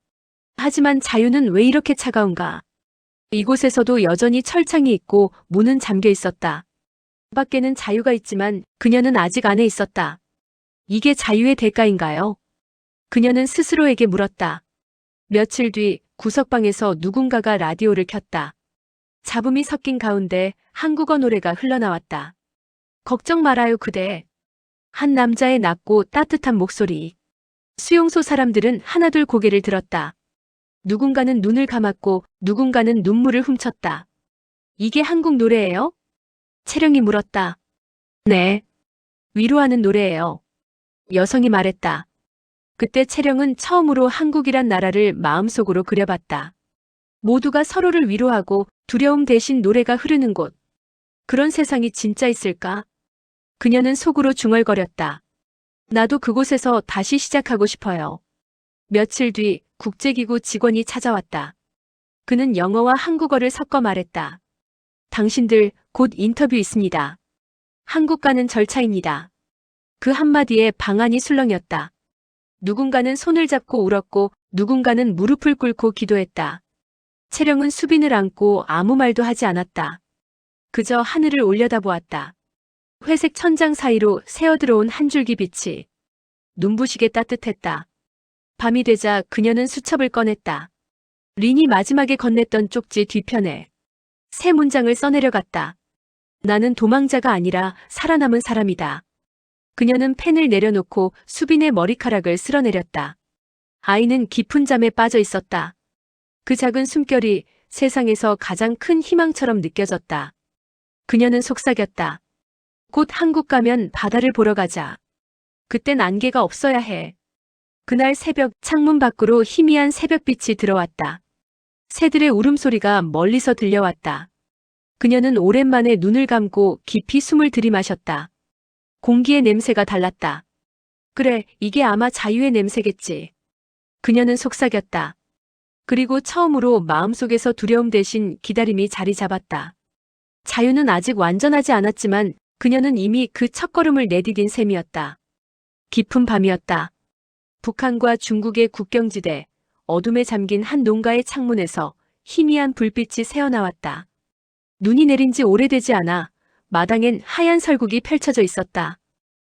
하지만 자유는 왜 이렇게 차가운가? 이곳에서도 여전히 철창이 있고 문은 잠겨 있었다. 밖에는 자유가 있지만 그녀는 아직 안에 있었다. 이게 자유의 대가인가요? 그녀는 스스로에게 물었다. 며칠 뒤 구석방에서 누군가가 라디오를 켰다. 잡음이 섞인 가운데 한국어 노래가 흘러나왔다. 걱정 말아요, 그대. 한 남자의 낮고 따뜻한 목소리. 수용소 사람들은 하나둘 고개를 들었다. 누군가는 눈을 감았고 누군가는 눈물을 훔쳤다. 이게 한국 노래예요? 채령이 물었다. 네. 위로하는 노래예요. 여성이 말했다. 그때 채령은 처음으로 한국이란 나라를 마음속으로 그려봤다. 모두가 서로를 위로하고 두려움 대신 노래가 흐르는 곳. 그런 세상이 진짜 있을까? 그녀는 속으로 중얼거렸다. 나도 그곳에서 다시 시작하고 싶어요. 며칠 뒤 국제기구 직원이 찾아왔다. 그는 영어와 한국어를 섞어 말했다. 당신들 곧 인터뷰 있습니다. 한국 가는 절차입니다. 그 한마디에 방안이 술렁였다. 누군가는 손을 잡고 울었고 누군가는 무릎을 꿇고 기도했다. 채령은 수빈을 안고 아무 말도 하지 않았다. 그저 하늘을 올려다보았다. 회색 천장 사이로 새어들어온 한 줄기 빛이 눈부시게 따뜻했다. 밤이 되자 그녀는 수첩을 꺼냈다. 린이 마지막에 건넸던 쪽지 뒤편에 세 문장을 써내려갔다. 나는 도망자가 아니라 살아남은 사람이다. 그녀는 펜을 내려놓고 수빈의 머리카락을 쓸어내렸다. 아이는 깊은 잠에 빠져 있었다. 그 작은 숨결이 세상에서 가장 큰 희망처럼 느껴졌다. 그녀는 속삭였다. 곧 한국 가면 바다를 보러 가자. 그땐 안개가 없어야 해. 그날 새벽 창문 밖으로 희미한 새벽빛이 들어왔다. 새들의 울음소리가 멀리서 들려왔다. 그녀는 오랜만에 눈을 감고 깊이 숨을 들이마셨다. 공기의 냄새가 달랐다. 그래, 이게 아마 자유의 냄새겠지. 그녀는 속삭였다. 그리고 처음으로 마음속에서 두려움 대신 기다림이 자리 잡았다. 자유는 아직 완전하지 않았지만 그녀는 이미 그 첫걸음을 내디딘 셈이었다. 깊은 밤이었다. 북한과 중국의 국경지대, 어둠에 잠긴 한 농가의 창문에서 희미한 불빛이 새어나왔다. 눈이 내린 지 오래되지 않아 마당엔 하얀 설국이 펼쳐져 있었다.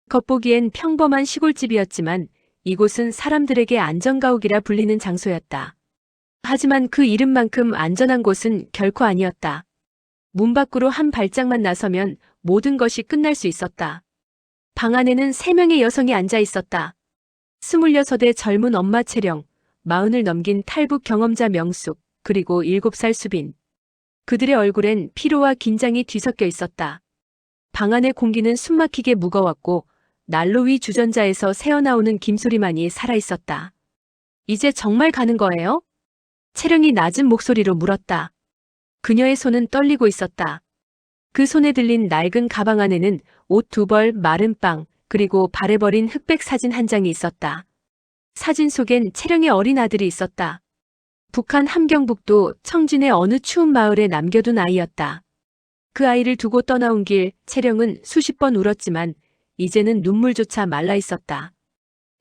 겉보기엔 평범한 시골집이었지만 이곳은 사람들에게 안전가옥이라 불리는 장소였다. 하지만 그 이름만큼 안전한 곳은 결코 아니었다. 문 밖으로 한 발짝만 나서면 모든 것이 끝날 수 있었다. 방 안에는 3명의 여성이 앉아 있었다. 26의 젊은 엄마 채령, 40을 넘긴 탈북 경험자 명숙, 그리고 7살 수빈. 그들의 얼굴엔 피로와 긴장이 뒤섞여 있었다. 방 안의 공기는 숨막히게 무거웠고 난로 위 주전자에서 새어나오는 김소리만이 살아있었다. 이제 정말 가는 거예요? 채령이 낮은 목소리로 물었다. 그녀의 손은 떨리고 있었다. 그 손에 들린 낡은 가방 안에는 옷 2벌, 마른 빵, 그리고 바래버린 흑백 사진 한 장이 있었다. 사진 속엔 채령의 어린 아들이 있었다. 북한 함경북도 청진의 어느 추운 마을에 남겨둔 아이였다. 그 아이를 두고 떠나온 길 채령은 수십 번 울었지만 이제는 눈물조차 말라 있었다.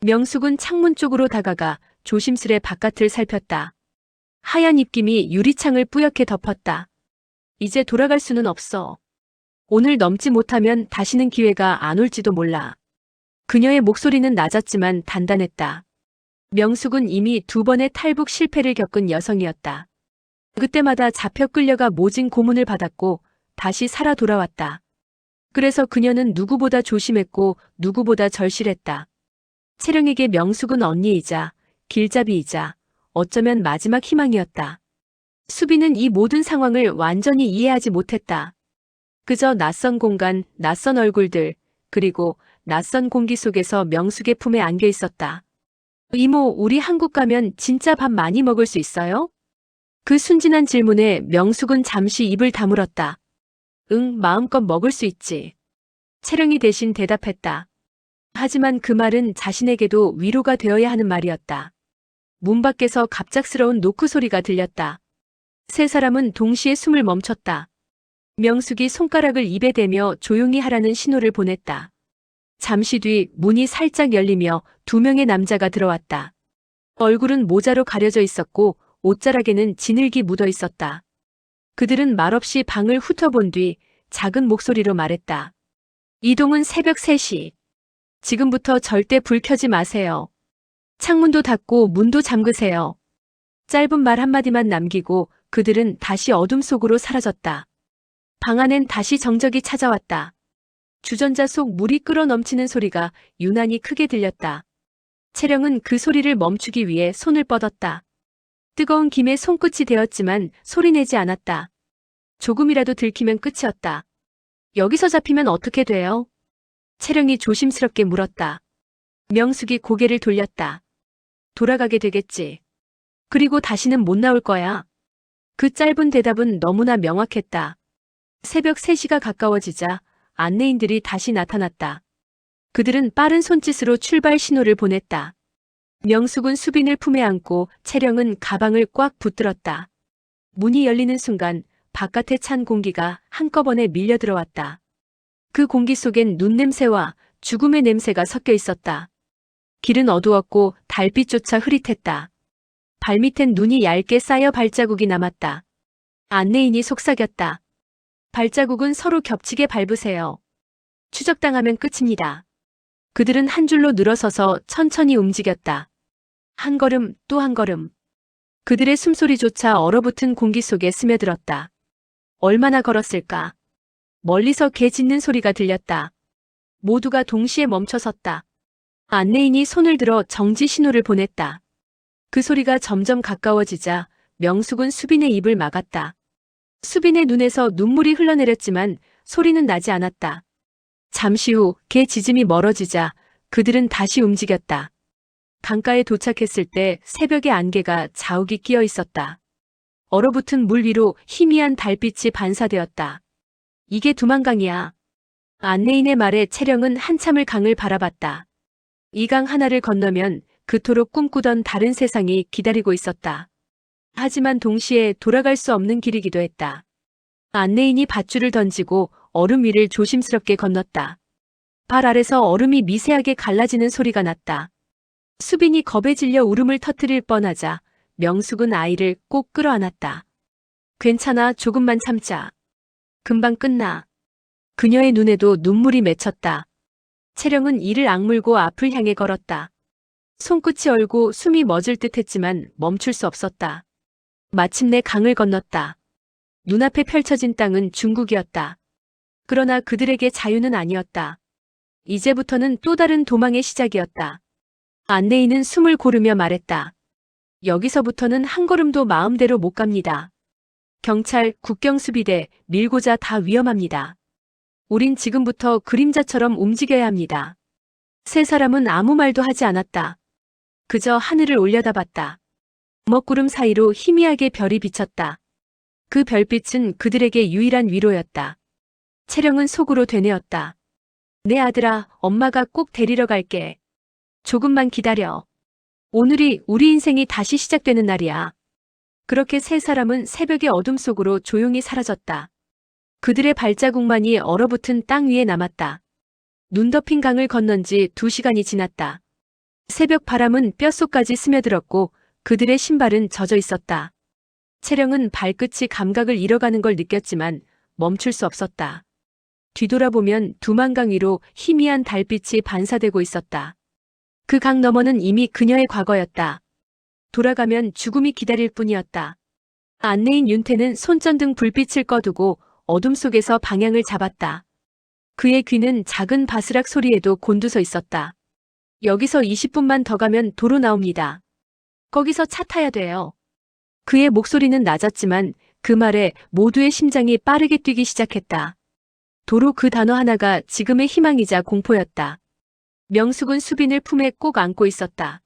명숙은 창문 쪽으로 다가가 조심스레 바깥을 살폈다. 하얀 입김이 유리창을 뿌옇게 덮었다. 이제 돌아갈 수는 없어. 오늘 넘지 못하면 다시는 기회가 안 올지도 몰라. 그녀의 목소리는 낮았지만 단단했다. 명숙은 이미 2번의 탈북 실패를 겪은 여성이었다. 그때마다 잡혀 끌려가 모진 고문을 받았고 다시 살아 돌아왔다. 그래서 그녀는 누구보다 조심했고 누구보다 절실했다. 채령에게 명숙은 언니이자 길잡이이자 어쩌면 마지막 희망이었다. 수빈은 이 모든 상황을 완전히 이해하지 못했다. 그저 낯선 공간, 낯선 얼굴들, 그리고 낯선 공기 속에서 명숙의 품에 안겨 있었다. 이모, 우리 한국 가면 진짜 밥 많이 먹을 수 있어요? 그 순진한 질문에 명숙은 잠시 입을 다물었다. 응, 마음껏 먹을 수 있지. 채령이 대신 대답했다. 하지만 그 말은 자신에게도 위로가 되어야 하는 말이었다. 문 밖에서 갑작스러운 노크 소리가 들렸다. 세 사람은 동시에 숨을 멈췄다. 명숙이 손가락을 입에 대며 조용히 하라는 신호를 보냈다. 잠시 뒤 문이 살짝 열리며 2명의 남자가 들어왔다. 얼굴은 모자로 가려져 있었고 옷자락에는 진흙이 묻어 있었다. 그들은 말없이 방을 훑어본 뒤 작은 목소리로 말했다. 이동은 새벽 3시. 지금부터 절대 불 켜지 마세요. 창문도 닫고 문도 잠그세요. 짧은 말 한마디만 남기고 그들은 다시 어둠 속으로 사라졌다. 방 안엔 다시 정적이 찾아왔다. 주전자 속 물이 끓어 넘치는 소리가 유난히 크게 들렸다. 채령은 그 소리를 멈추기 위해 손을 뻗었다. 뜨거운 김에 손끝이 데었지만 소리내지 않았다. 조금이라도 들키면 끝이었다. 여기서 잡히면 어떻게 돼요? 채령이 조심스럽게 물었다. 명숙이 고개를 돌렸다. 돌아가게 되겠지. 그리고 다시는 못 나올 거야. 그 짧은 대답은 너무나 명확했다. 새벽 3시가 가까워지자 안내인들이 다시 나타났다. 그들은 빠른 손짓으로 출발 신호를 보냈다. 명숙은 수빈을 품에 안고 채령은 가방을 꽉 붙들었다. 문이 열리는 순간 바깥에 찬 공기가 한꺼번에 밀려 들어왔다. 그 공기 속엔 눈냄새와 죽음의 냄새가 섞여 있었다. 길은 어두웠고 달빛조차 흐릿했다. 발밑엔 눈이 얇게 쌓여 발자국이 남았다. 안내인이 속삭였다. 발자국은 서로 겹치게 밟으세요. 추적당하면 끝입니다. 그들은 한 줄로 늘어서서 천천히 움직였다. 한 걸음 또 한 걸음. 그들의 숨소리조차 얼어붙은 공기 속에 스며들었다. 얼마나 걸었을까? 멀리서 개 짖는 소리가 들렸다. 모두가 동시에 멈춰섰다. 안내인이 손을 들어 정지 신호를 보냈다. 그 소리가 점점 가까워지자 명숙은 수빈의 입을 막았다. 수빈의 눈에서 눈물이 흘러내렸지만 소리는 나지 않았다. 잠시 후 개 짖음이 멀어지자 그들은 다시 움직였다. 강가에 도착했을 때 새벽의 안개가 자욱이 끼어 있었다. 얼어붙은 물 위로 희미한 달빛이 반사되었다. 이게 두만강이야. 안내인의 말에 채령은 한참을 강을 바라봤다. 이 강 하나를 건너면 그토록 꿈꾸던 다른 세상이 기다리고 있었다. 하지만 동시에 돌아갈 수 없는 길이기도 했다. 안내인이 밧줄을 던지고 얼음 위를 조심스럽게 건넜다. 발 아래서 얼음이 미세하게 갈라지는 소리가 났다. 수빈이 겁에 질려 울음을 터뜨릴 뻔하자 명숙은 아이를 꼭 끌어안았다. 괜찮아, 조금만 참자. 금방 끝나. 그녀의 눈에도 눈물이 맺혔다. 채령은 이를 악물고 앞을 향해 걸었다. 손끝이 얼고 숨이 멎을 듯 했지만 멈출 수 없었다. 마침내 강을 건넜다. 눈앞에 펼쳐진 땅은 중국이었다. 그러나 그들에게 자유는 아니었다. 이제부터는 또 다른 도망의 시작이었다. 안내인은 숨을 고르며 말했다. 여기서부터는 한 걸음도 마음대로 못 갑니다. 경찰, 국경수비대, 밀고자 다 위험합니다. 우린 지금부터 그림자처럼 움직여야 합니다. 세 사람은 아무 말도 하지 않았다. 그저 하늘을 올려다봤다. 먹구름 사이로 희미하게 별이 비쳤다. 그 별빛은 그들에게 유일한 위로였다. 채령은 속으로 되뇌었다. 내 아들아, 엄마가 꼭 데리러 갈게. 조금만 기다려. 오늘이 우리 인생이 다시 시작되는 날이야. 그렇게 세 사람은 새벽의 어둠 속으로 조용히 사라졌다. 그들의 발자국만이 얼어붙은 땅 위에 남았다. 눈 덮인 강을 건넌 지 2시간이 지났다. 새벽 바람은 뼛속까지 스며들었고 그들의 신발은 젖어 있었다. 채령은 발끝이 감각을 잃어가는 걸 느꼈지만 멈출 수 없었다. 뒤돌아보면 두만강 위로 희미한 달빛이 반사되고 있었다. 그 강 너머는 이미 그녀의 과거였다. 돌아가면 죽음이 기다릴 뿐이었다. 안내인 윤태는 손전등 불빛을 꺼두고 어둠 속에서 방향을 잡았다. 그의 귀는 작은 바스락 소리에도 곤두서 있었다. 여기서 20분만 더 가면 도로 나옵니다. 거기서 차 타야 돼요. 그의 목소리는 낮았지만 그 말에 모두의 심장이 빠르게 뛰기 시작했다. 도로 그 단어 하나가 지금의 희망이자 공포였다. 명숙은 수빈을 품에 꼭 안고 있었다.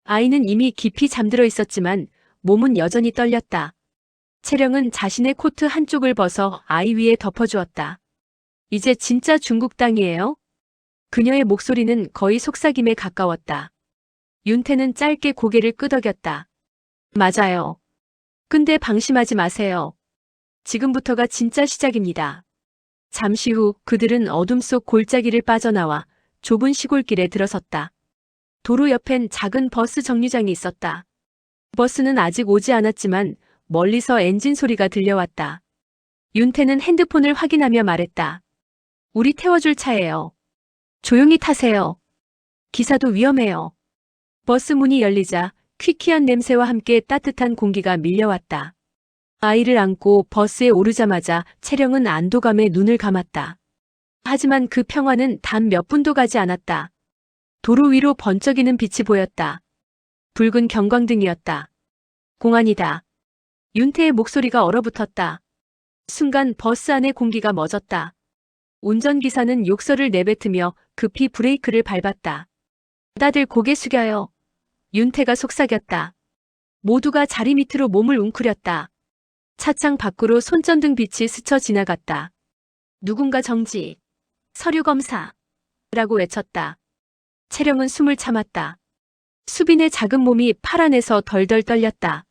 아이는 이미 깊이 잠들어 있었지만 몸은 여전히 떨렸다. 채령은 자신의 코트 한쪽을 벗어 아이 위에 덮어주었다. 이제 진짜 중국 땅이에요? 그녀의 목소리는 거의 속삭임에 가까웠다. 윤태는 짧게 고개를 끄덕였다. 맞아요. 근데 방심하지 마세요. 지금부터가 진짜 시작입니다. 잠시 후 그들은 어둠 속 골짜기를 빠져나와 좁은 시골길에 들어섰다. 도로 옆엔 작은 버스 정류장이 있었다. 버스는 아직 오지 않았지만 멀리서 엔진 소리가 들려왔다. 윤태는 핸드폰을 확인하며 말했다. 우리 태워줄 차예요. 조용히 타세요. 기사도 위험해요. 버스 문이 열리자 퀴퀴한 냄새와 함께 따뜻한 공기가 밀려왔다. 아이를 안고 버스에 오르자마자 채령은 안도감에 눈을 감았다. 하지만 그 평화는 단 몇 분도 가지 않았다. 도로 위로 번쩍이는 빛이 보였다. 붉은 경광등이었다. 공안이다. 윤태의 목소리가 얼어붙었다. 순간 버스 안의 공기가 멎었다. 운전기사는 욕설을 내뱉으며 급히 브레이크를 밟았다. 다들 고개 숙여요. 윤태가 속삭였다. 모두가 자리 밑으로 몸을 웅크렸다. 차창 밖으로 손전등 빛이 스쳐 지나갔다. 누군가 정지. 서류 검사. 라고 외쳤다. 채령은 숨을 참았다. 수빈의 작은 몸이 팔 안에서 덜덜 떨렸다.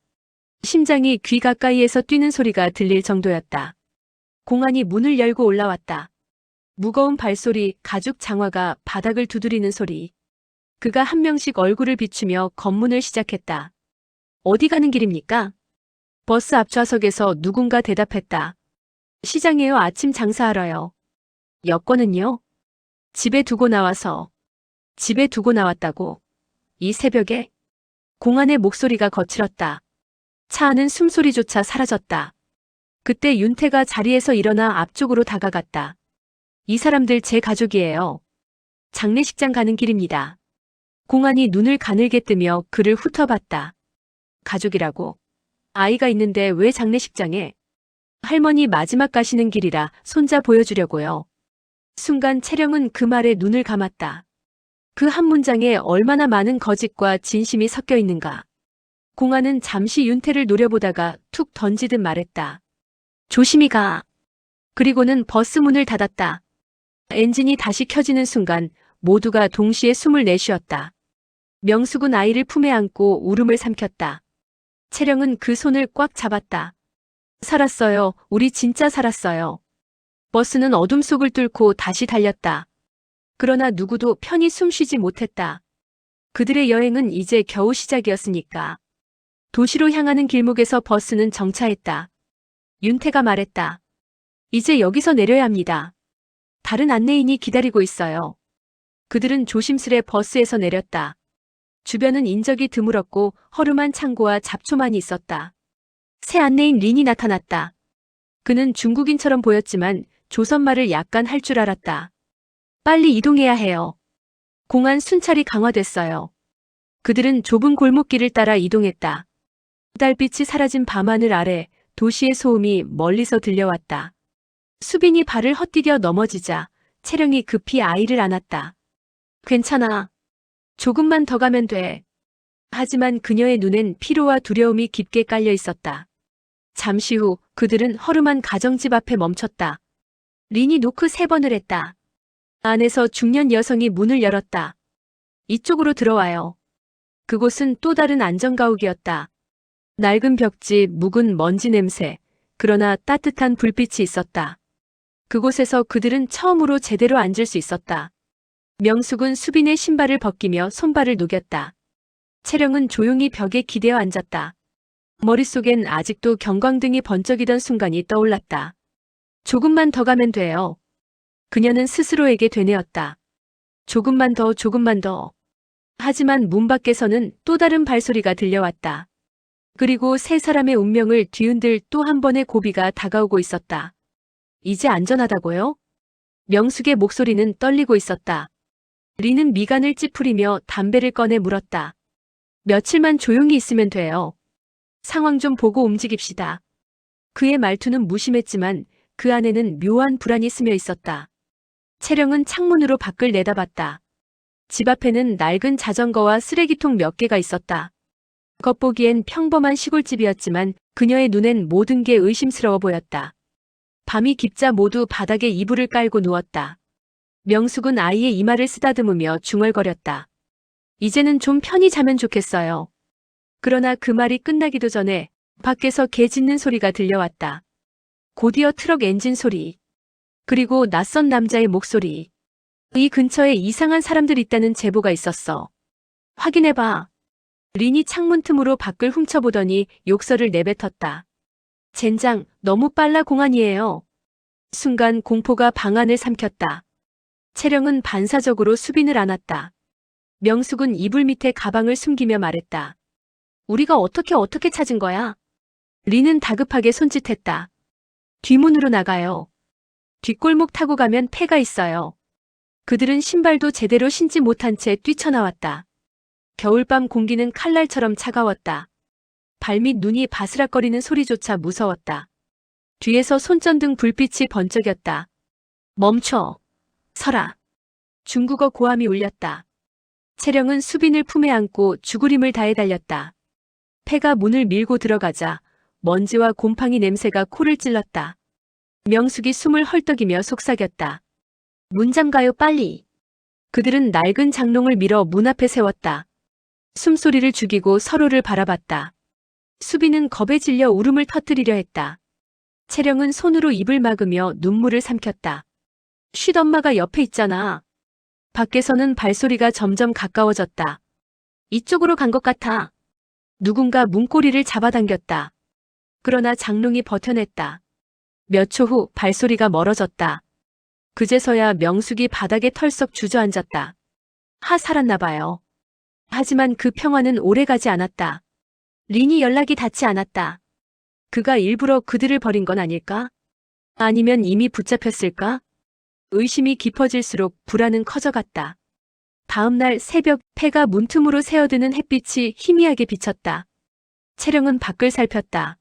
심장이 귀 가까이에서 뛰는 소리가 들릴 정도였다. 공안이 문을 열고 올라왔다. 무거운 발소리, 가죽 장화가 바닥을 두드리는 소리. 그가 한 명씩 얼굴을 비추며 검문을 시작했다. 어디 가는 길입니까? 버스 앞좌석에서 누군가 대답했다. 시장에요. 아침 장사하러요. 여권은요? 집에 두고 나와서. 집에 두고 나왔다고. 이 새벽에? 공안의 목소리가 거칠었다. 차 안은 숨소리조차 사라졌다. 그때 윤태가 자리에서 일어나 앞쪽으로 다가갔다. 이 사람들 제 가족이에요. 장례식장 가는 길입니다. 공안이 눈을 가늘게 뜨며 그를 훑어봤다. 가족이라고? 아이가 있는데 왜 장례식장에? 할머니 마지막 가시는 길이라 손자 보여주려고요. 순간 채령은 그 말에 눈을 감았다. 그 한 문장에 얼마나 많은 거짓과 진심이 섞여 있는가. 공안은 잠시 윤태를 노려보다가 툭 던지듯 말했다. 조심히 가. 그리고는 버스 문을 닫았다. 엔진이 다시 켜지는 순간 모두가 동시에 숨을 내쉬었다. 명숙은 아이를 품에 안고 울음을 삼켰다. 채령은 그 손을 꽉 잡았다. 살았어요. 우리 진짜 살았어요. 버스는 어둠 속을 뚫고 다시 달렸다. 그러나 누구도 편히 숨쉬지 못했다. 그들의 여행은 이제 겨우 시작이었으니까. 도시로 향하는 길목에서 버스는 정차했다. 윤태가 말했다. 이제 여기서 내려야 합니다. 다른 안내인이 기다리고 있어요. 그들은 조심스레 버스에서 내렸다. 주변은 인적이 드물었고 허름한 창고와 잡초만이 있었다. 새 안내인 린이 나타났다. 그는 중국인처럼 보였지만 조선말을 약간 할 줄 알았다. 빨리 이동해야 해요. 공안 순찰이 강화됐어요. 그들은 좁은 골목길을 따라 이동했다. 달빛이 사라진 밤하늘 아래 도시의 소음이 멀리서 들려왔다. 수빈이 발을 헛디뎌 넘어지자 채령이 급히 아이를 안았다. 괜찮아. 조금만 더 가면 돼. 하지만 그녀의 눈엔 피로와 두려움이 깊게 깔려 있었다. 잠시 후 그들은 허름한 가정집 앞에 멈췄다. 린이 노크 3번을 했다. 안에서 중년 여성이 문을 열었다. 이쪽으로 들어와요. 그곳은 또 다른 안전가옥이었다. 낡은 벽지, 묵은 먼지 냄새, 그러나 따뜻한 불빛이 있었다. 그곳에서 그들은 처음으로 제대로 앉을 수 있었다. 명숙은 수빈의 신발을 벗기며 손발을 녹였다. 채령은 조용히 벽에 기대어 앉았다. 머릿속엔 아직도 경광등이 번쩍이던 순간이 떠올랐다. 조금만 더 가면 돼요. 그녀는 스스로에게 되뇌었다. 조금만 더, 조금만 더. 하지만 문 밖에서는 또 다른 발소리가 들려왔다. 그리고 세 사람의 운명을 뒤흔들 또 한 번의 고비가 다가오고 있었다. 이제 안전하다고요? 명숙의 목소리는 떨리고 있었다. 린은 미간을 찌푸리며 담배를 꺼내 물었다. 며칠만 조용히 있으면 돼요. 상황 좀 보고 움직입시다. 그의 말투는 무심했지만 그 안에는 묘한 불안이 스며 있었다. 채령은 창문으로 밖을 내다봤다. 집 앞에는 낡은 자전거와 쓰레기통 몇 개가 있었다. 겉보기엔 평범한 시골집이었지만 그녀의 눈엔 모든 게 의심스러워 보였다. 밤이 깊자 모두 바닥에 이불을 깔고 누웠다. 명숙은 아이의 이마를 쓰다듬으며 중얼거렸다. 이제는 좀 편히 자면 좋겠어요. 그러나 그 말이 끝나기도 전에 밖에서 개 짖는 소리가 들려왔다. 곧이어 트럭 엔진 소리. 그리고 낯선 남자의 목소리. 이 근처에 이상한 사람들 있다는 제보가 있었어. 확인해봐. 린이 창문 틈으로 밖을 훔쳐보더니 욕설을 내뱉었다. 젠장, 너무 빨라 공안이에요. 순간 공포가 방 안을 삼켰다. 채령은 반사적으로 수빈을 안았다. 명숙은 이불 밑에 가방을 숨기며 말했다. 우리가 어떻게 찾은 거야? 린은 다급하게 손짓했다. 뒷문으로 나가요. 뒷골목 타고 가면 폐가 있어요. 그들은 신발도 제대로 신지 못한 채 뛰쳐나왔다. 겨울밤 공기는 칼날처럼 차가웠다. 발밑 눈이 바스락거리는 소리조차 무서웠다. 뒤에서 손전등 불빛이 번쩍였다. 멈춰. 서라. 중국어 고함이 울렸다. 채령은 수빈을 품에 안고 죽으림을 다해 달렸다. 폐가 문을 밀고 들어가자 먼지와 곰팡이 냄새가 코를 찔렀다. 명숙이 숨을 헐떡이며 속삭였다. 문 잠가요 빨리. 그들은 낡은 장롱을 밀어 문 앞에 세웠다. 숨소리를 죽이고 서로를 바라봤다. 수빈은 겁에 질려 울음을 터뜨리려 했다. 채령은 손으로 입을 막으며 눈물을 삼켰다. 쉿 엄마가 옆에 있잖아. 밖에서는 발소리가 점점 가까워졌다. 이쪽으로 간 것 같아. 누군가 문고리를 잡아당겼다. 그러나 장롱이 버텨냈다. 몇 초 후 발소리가 멀어졌다. 그제서야 명숙이 바닥에 털썩 주저앉았다. 살았나 봐요. 하지만 그 평화는 오래가지 않았다. 린이 연락이 닿지 않았다. 그가 일부러 그들을 버린 건 아닐까? 아니면 이미 붙잡혔을까? 의심이 깊어질수록 불안은 커져갔다. 다음 날 새벽 폐가 문틈으로 새어드는 햇빛이 희미하게 비쳤다. 채령은 밖을 살폈다.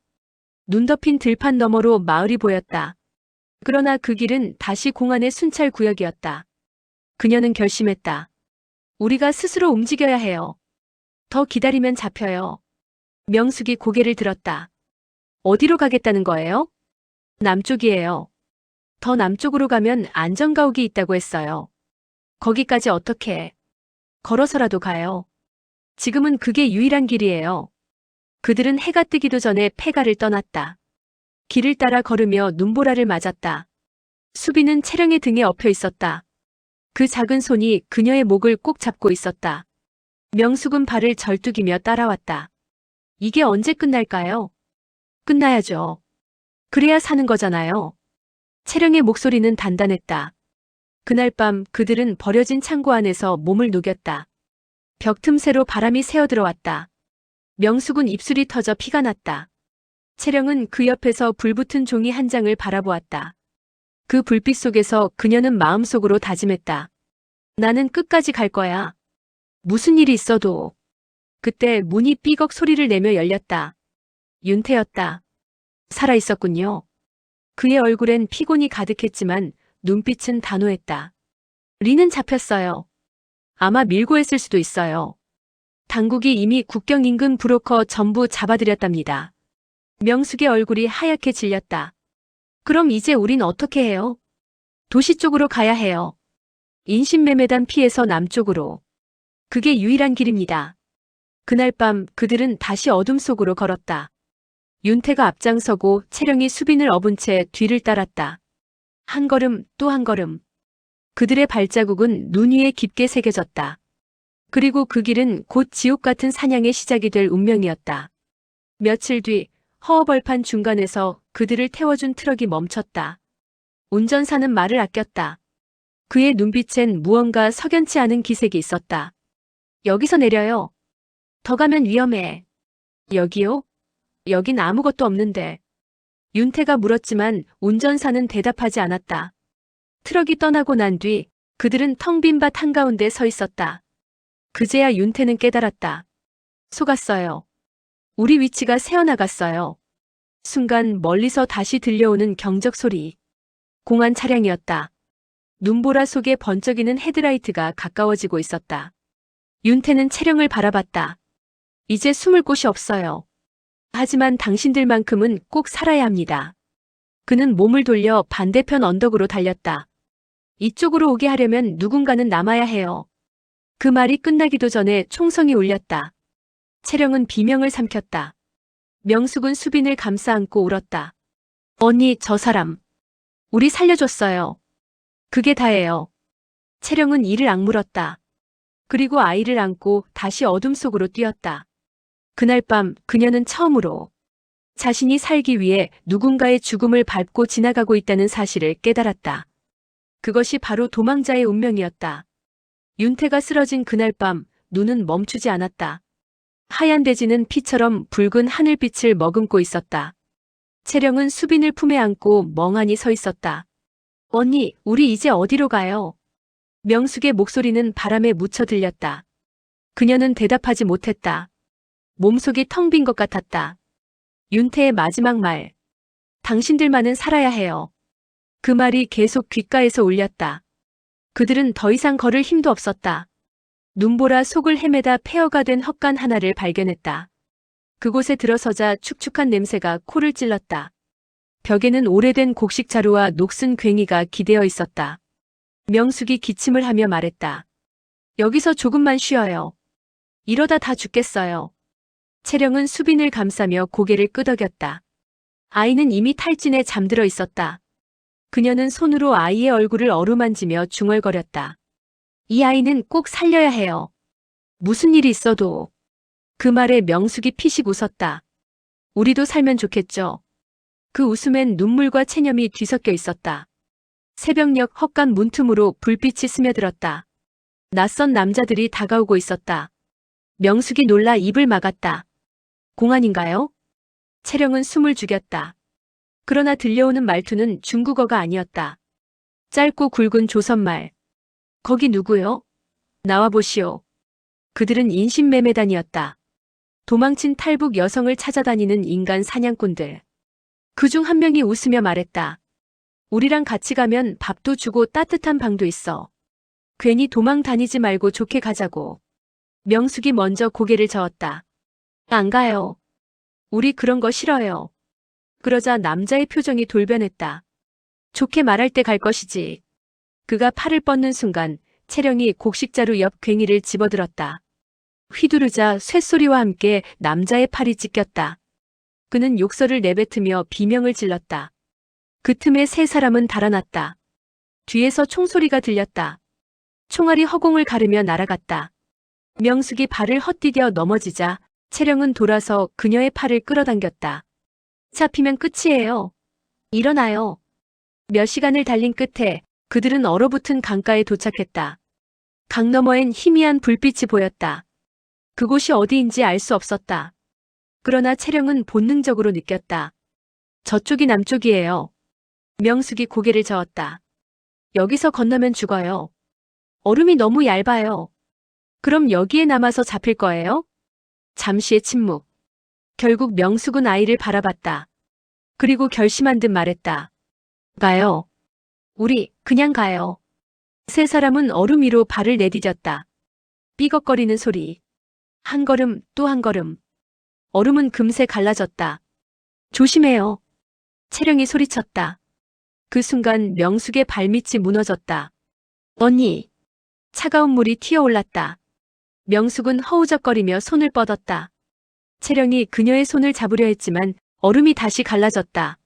눈 덮인 들판 너머로 마을이 보였다. 그러나 그 길은 다시 공안의 순찰 구역이었다. 그녀는 결심했다. 우리가 스스로 움직여야 해요. 더 기다리면 잡혀요. 명숙이 고개를 들었다. 어디로 가겠다는 거예요? 남쪽이에요. 더 남쪽으로 가면 안전가옥이 있다고 했어요. 거기까지 어떻게? 걸어서라도 가요. 지금은 그게 유일한 길이에요. 그들은 해가 뜨기도 전에 폐가를 떠났다. 길을 따라 걸으며 눈보라를 맞았다. 수빈은 채령의 등에 엎여 있었다. 그 작은 손이 그녀의 목을 꼭 잡고 있었다. 명숙은 발을 절뚝이며 따라왔다. 이게 언제 끝날까요? 끝나야죠. 그래야 사는 거잖아요. 채령의 목소리는 단단했다. 그날 밤 그들은 버려진 창고 안에서 몸을 녹였다. 벽 틈새로 바람이 새어들어왔다. 명숙은 입술이 터져 피가 났다. 채령은 그 옆에서 불붙은 종이 한 장을 바라보았다. 그 불빛 속에서 그녀는 마음속으로 다짐했다. 나는 끝까지 갈 거야. 무슨 일이 있어도. 그때 문이 삐걱 소리를 내며 열렸다. 윤태였다. 살아있었군요. 그의 얼굴엔 피곤이 가득했지만 눈빛은 단호했다. 리는 잡혔어요. 아마 밀고 했을 수도 있어요. 당국이 이미 국경 인근 브로커 전부 잡아들였답니다. 명숙의 얼굴이 하얗게 질렸다. 그럼 이제 우린 어떻게 해요? 도시 쪽으로 가야 해요. 인신매매단 피해서 남쪽으로. 그게 유일한 길입니다. 그날 밤 그들은 다시 어둠 속으로 걸었다. 윤태가 앞장서고 채령이 수빈을 업은 채 뒤를 따랐다. 한 걸음 또 한 걸음. 그들의 발자국은 눈 위에 깊게 새겨졌다. 그리고 그 길은 곧 지옥 같은 사냥의 시작이 될 운명이었다. 며칠 뒤 허허벌판 중간에서 그들을 태워준 트럭이 멈췄다. 운전사는 말을 아꼈다. 그의 눈빛엔 무언가 석연치 않은 기색이 있었다. 여기서 내려요. 더 가면 위험해. 여기요? 여긴 아무것도 없는데. 윤태가 물었지만 운전사는 대답하지 않았다. 트럭이 떠나고 난 뒤 그들은 텅 빈 밭 한가운데 서 있었다. 그제야 윤태는 깨달았다. 속았어요. 우리 위치가 새어나갔어요. 순간 멀리서 다시 들려오는 경적 소리. 공안 차량이었다. 눈보라 속에 번쩍이는 헤드라이트가 가까워지고 있었다. 윤태는 채령을 바라봤다. 이제 숨을 곳이 없어요. 하지만 당신들만큼은 꼭 살아야 합니다. 그는 몸을 돌려 반대편 언덕으로 달렸다. 이쪽으로 오게 하려면 누군가는 남아야 해요. 그 말이 끝나기도 전에 총성이 울렸다. 채령은 비명을 삼켰다. 명숙은 수빈을 감싸 안고 울었다. 언니, 저 사람. 우리 살려줬어요. 그게 다예요. 채령은 이를 악물었다. 그리고 아이를 안고 다시 어둠 속으로 뛰었다. 그날 밤 그녀는 처음으로 자신이 살기 위해 누군가의 죽음을 밟고 지나가고 있다는 사실을 깨달았다. 그것이 바로 도망자의 운명이었다. 윤태가 쓰러진 그날 밤 눈은 멈추지 않았다. 하얀 대지는 피처럼 붉은 하늘빛을 머금고 있었다. 채령은 수빈을 품에 안고 멍하니 서 있었다. 언니, 우리 이제 어디로 가요? 명숙의 목소리는 바람에 묻혀 들렸다. 그녀는 대답하지 못했다. 몸속이 텅 빈 것 같았다. 윤태의 마지막 말. 당신들만은 살아야 해요. 그 말이 계속 귓가에서 울렸다. 그들은 더 이상 걸을 힘도 없었다. 눈보라 속을 헤매다 폐허가 된 헛간 하나를 발견했다. 그곳에 들어서자 축축한 냄새가 코를 찔렀다. 벽에는 오래된 곡식 자루와 녹슨 괭이가 기대어 있었다. 명숙이 기침을 하며 말했다. 여기서 조금만 쉬어요. 이러다 다 죽겠어요. 채령은 수빈을 감싸며 고개를 끄덕였다. 아이는 이미 탈진에 잠들어 있었다. 그녀는 손으로 아이의 얼굴을 어루만지며 중얼거렸다. 이 아이는 꼭 살려야 해요. 무슨 일이 있어도. 그 말에 명숙이 피식 웃었다. 우리도 살면 좋겠죠. 그 웃음엔 눈물과 체념이 뒤섞여 있었다. 새벽녘 헛간 문틈으로 불빛이 스며들었다. 낯선 남자들이 다가오고 있었다. 명숙이 놀라 입을 막았다. 공안인가요? 채령은 숨을 죽였다. 그러나 들려오는 말투는 중국어가 아니었다. 짧고 굵은 조선말. 거기 누구요? 나와보시오. 그들은 인신매매단이었다. 도망친 탈북 여성을 찾아다니는 인간 사냥꾼들. 그중 한 명이 웃으며 말했다. 우리랑 같이 가면 밥도 주고 따뜻한 방도 있어. 괜히 도망 다니지 말고 좋게 가자고. 명숙이 먼저 고개를 저었다. 안 가요. 우리 그런 거 싫어요. 그러자 남자의 표정이 돌변했다. 좋게 말할 때 갈 것이지. 그가 팔을 뻗는 순간 채령이 곡식자루 옆 괭이를 집어들었다. 휘두르자 쇳소리와 함께 남자의 팔이 찢겼다. 그는 욕설을 내뱉으며 비명을 질렀다. 그 틈에 세 사람은 달아났다. 뒤에서 총소리가 들렸다. 총알이 허공을 가르며 날아갔다. 명숙이 발을 헛디뎌 넘어지자 채령은 돌아서 그녀의 팔을 끌어당겼다. 잡히면 끝이에요. 일어나요. 몇 시간을 달린 끝에 그들은 얼어붙은 강가에 도착했다. 강 너머엔 희미한 불빛이 보였다. 그곳이 어디인지 알 수 없었다. 그러나 채령은 본능적으로 느꼈다. 저쪽이 남쪽이에요. 명숙이 고개를 저었다. 여기서 건너면 죽어요. 얼음이 너무 얇아요. 그럼 여기에 남아서 잡힐 거예요? 잠시의 침묵. 결국 명숙은 아이를 바라봤다. 그리고 결심한 듯 말했다. 가요. 우리 그냥 가요. 세 사람은 얼음 위로 발을 내디뎠다. 삐걱거리는 소리. 한 걸음 또 한 걸음. 얼음은 금세 갈라졌다. 조심해요. 채령이 소리쳤다. 그 순간 명숙의 발밑이 무너졌다. 언니. 차가운 물이 튀어올랐다. 명숙은 허우적거리며 손을 뻗었다. 채령이 그녀의 손을 잡으려 했지만 얼음이 다시 갈라졌다.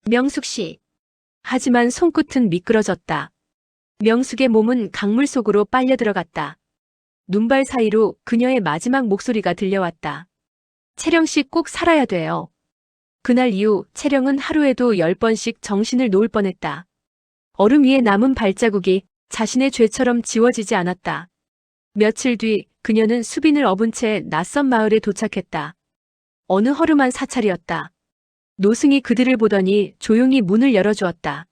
명숙 씨. 하지만 손끝은 미끄러졌다. 명숙의 몸은 강물 속으로 빨려 들어갔다. 눈발 사이로 그녀의 마지막 목소리가 들려왔다. 채령 씨 꼭 살아야 돼요. 그날 이후 채령은 하루에도 10번씩 정신을 놓을 뻔했다. 얼음 위에 남은 발자국이 자신의 죄처럼 지워지지 않았다. 며칠 뒤 그녀는 수빈을 업은 채 낯선 마을에 도착했다. 어느 허름한 사찰이었다. 노승이 그들을 보더니 조용히 문을 열어주었다.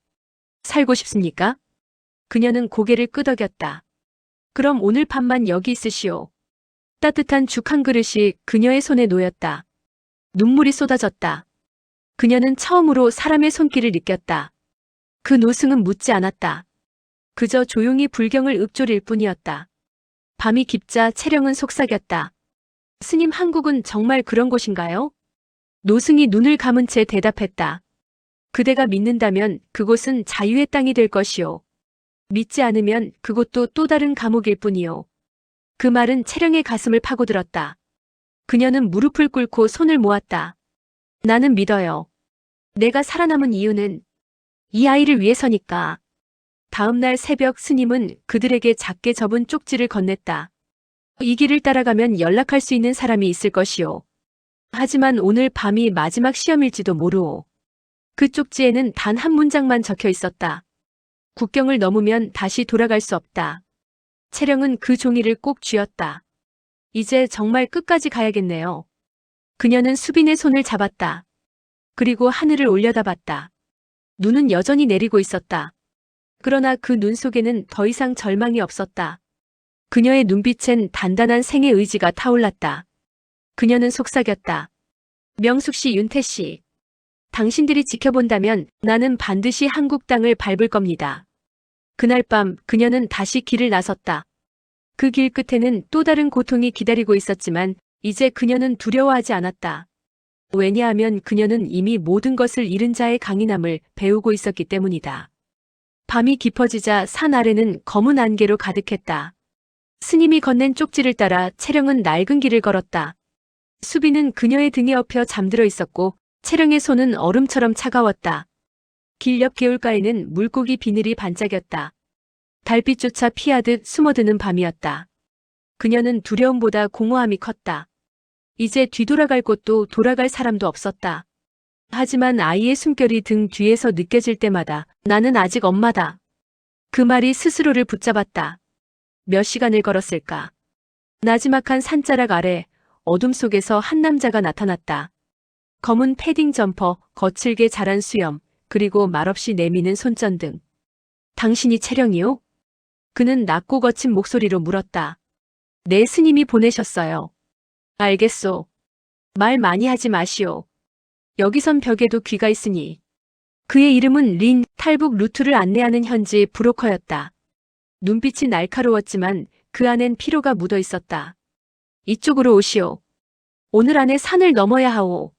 살고 싶습니까? 그녀는 고개를 끄덕였다. 그럼 오늘 밤만 여기 있으시오. 따뜻한 죽 한 그릇이 그녀의 손에 놓였다. 눈물이 쏟아졌다. 그녀는 처음으로 사람의 손길을 느꼈다. 그 노승은 묻지 않았다. 그저 조용히 불경을 읊조릴 뿐이었다. 밤이 깊자 채령은 속삭였다. 스님, 한국은 정말 그런 곳인가요? 노승이 눈을 감은 채 대답했다. 그대가 믿는다면 그곳은 자유의 땅이 될 것이오. 믿지 않으면 그곳도 또 다른 감옥일 뿐이오. 그 말은 채령의 가슴을 파고들었다. 그녀는 무릎을 꿇고 손을 모았다. 나는 믿어요. 내가 살아남은 이유는 이 아이를 위해서니까. 다음 날 새벽 스님은 그들에게 작게 접은 쪽지를 건넸다. 이 길을 따라가면 연락할 수 있는 사람이 있을 것이오. 하지만 오늘 밤이 마지막 시험일지도 모르오. 그 쪽지에는 단 한 문장만 적혀 있었다. 국경을 넘으면 다시 돌아갈 수 없다. 채령은 그 종이를 꼭 쥐었다. 이제 정말 끝까지 가야겠네요. 그녀는 수빈의 손을 잡았다. 그리고 하늘을 올려다봤다. 눈은 여전히 내리고 있었다. 그러나 그 눈 속에는 더 이상 절망이 없었다. 그녀의 눈빛엔 단단한 생의 의지가 타올랐다. 그녀는 속삭였다. 명숙 씨, 윤태 씨. 당신들이 지켜본다면 나는 반드시 한국 땅을 밟을 겁니다. 그날 밤 그녀는 다시 길을 나섰다. 그 길 끝에는 또 다른 고통이 기다리고 있었지만 이제 그녀는 두려워하지 않았다. 왜냐하면 그녀는 이미 모든 것을 잃은 자의 강인함을 배우고 있었기 때문이다. 밤이 깊어지자 산 아래는 검은 안개로 가득했다. 스님이 건넨 쪽지를 따라 채령은 낡은 길을 걸었다. 수빈은 그녀의 등에 엎여 잠들어 있었고 채령의 손은 얼음처럼 차가웠다. 길 옆 개울가에는 물고기 비늘이 반짝였다. 달빛조차 피하듯 숨어드는 밤이었다. 그녀는 두려움보다 공허함이 컸다. 이제 뒤돌아갈 곳도 돌아갈 사람도 없었다. 하지만 아이의 숨결이 등 뒤에서 느껴질 때마다 나는 아직 엄마다. 그 말이 스스로를 붙잡았다. 몇 시간을 걸었을까? 나지막한 산자락 아래 어둠 속에서 한 남자가 나타났다. 검은 패딩 점퍼, 거칠게 자란 수염, 그리고 말없이 내미는 손전등. 당신이 채령이요? 그는 낮고 거친 목소리로 물었다. 네, 스님이 보내셨어요. 알겠소. 말 많이 하지 마시오. 여기선 벽에도 귀가 있으니. 그의 이름은 린, 탈북 루트를 안내하는 현지 브로커였다. 눈빛이 날카로웠지만 그 안엔 피로가 묻어 있었다. 이쪽으로 오시오. 오늘 안에 산을 넘어야 하오.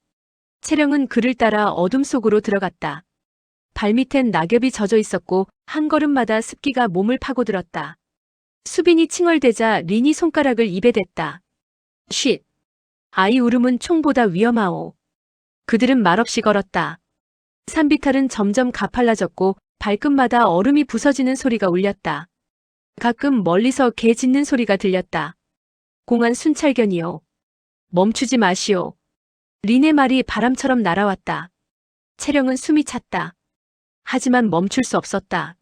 채령은 그를 따라 어둠 속으로 들어갔다. 발밑엔 낙엽이 젖어 있었고 한 걸음마다 습기가 몸을 파고들었다. 수빈이 칭얼대자 린이 손가락을 입에 댔다. 쉿. 아이 울음은 총보다 위험하오. 그들은 말없이 걸었다. 산비탈은 점점 가팔라졌고 발끝마다 얼음이 부서지는 소리가 울렸다. 가끔 멀리서 개 짖는 소리가 들렸다. 공한 순찰견이요. 멈추지 마시오. 린의 말이 바람처럼 날아왔다. 채령은 숨이 찼다. 하지만 멈출 수 없었다.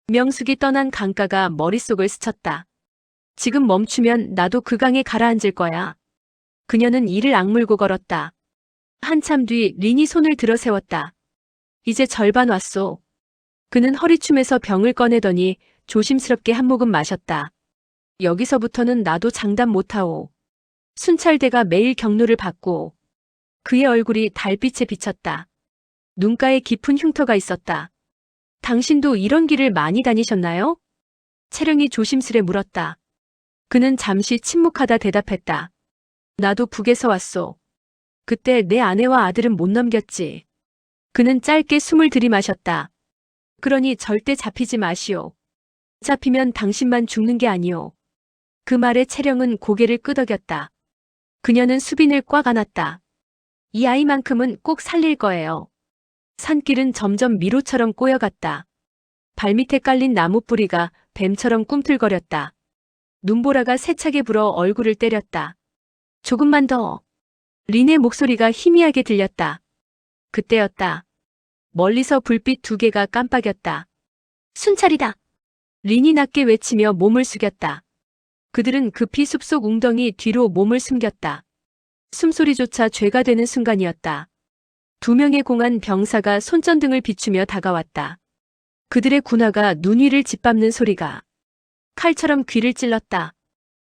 명숙이 떠난 강가가 머릿속을 스쳤다. 지금 멈추면 나도 그 강에 가라앉을 거야. 그녀는 이를 악물고 걸었다. 한참 뒤 린이 손을 들어 세웠다. 이제 절반 왔소. 그는 허리춤에서 병을 꺼내더니 조심스럽게 한 모금 마셨다. 여기서부터는 나도 장담 못하오. 순찰대가 매일 경로를 바꾸오. 그의 얼굴이 달빛에 비쳤다. 눈가에 깊은 흉터가 있었다. 당신도 이런 길을 많이 다니셨나요? 채령이 조심스레 물었다. 그는 잠시 침묵하다 대답했다. 나도 북에서 왔소. 그때 내 아내와 아들은 못 넘겼지. 그는 짧게 숨을 들이마셨다. 그러니 절대 잡히지 마시오. 잡히면 당신만 죽는 게 아니오. 그 말에 채령은 고개를 끄덕였다. 그녀는 수빈을 꽉 안았다. 이 아이만큼은 꼭 살릴 거예요. 산길은 점점 미로처럼 꼬여갔다. 발밑에 깔린 나무 뿌리가 뱀처럼 꿈틀거렸다. 눈보라가 세차게 불어 얼굴을 때렸다. 조금만 더. 린의 목소리가 희미하게 들렸다. 그때였다. 멀리서 불빛 2개가 깜빡였다. 순찰이다. 린이 낮게 외치며 몸을 숙였다. 그들은 급히 숲속 웅덩이 뒤로 몸을 숨겼다. 숨소리조차 죄가 되는 순간이었다. 2명의 공안 병사가 손전등을 비추며 다가왔다. 그들의 군화가 눈 위를 짓밟는 소리가 칼처럼 귀를 찔렀다.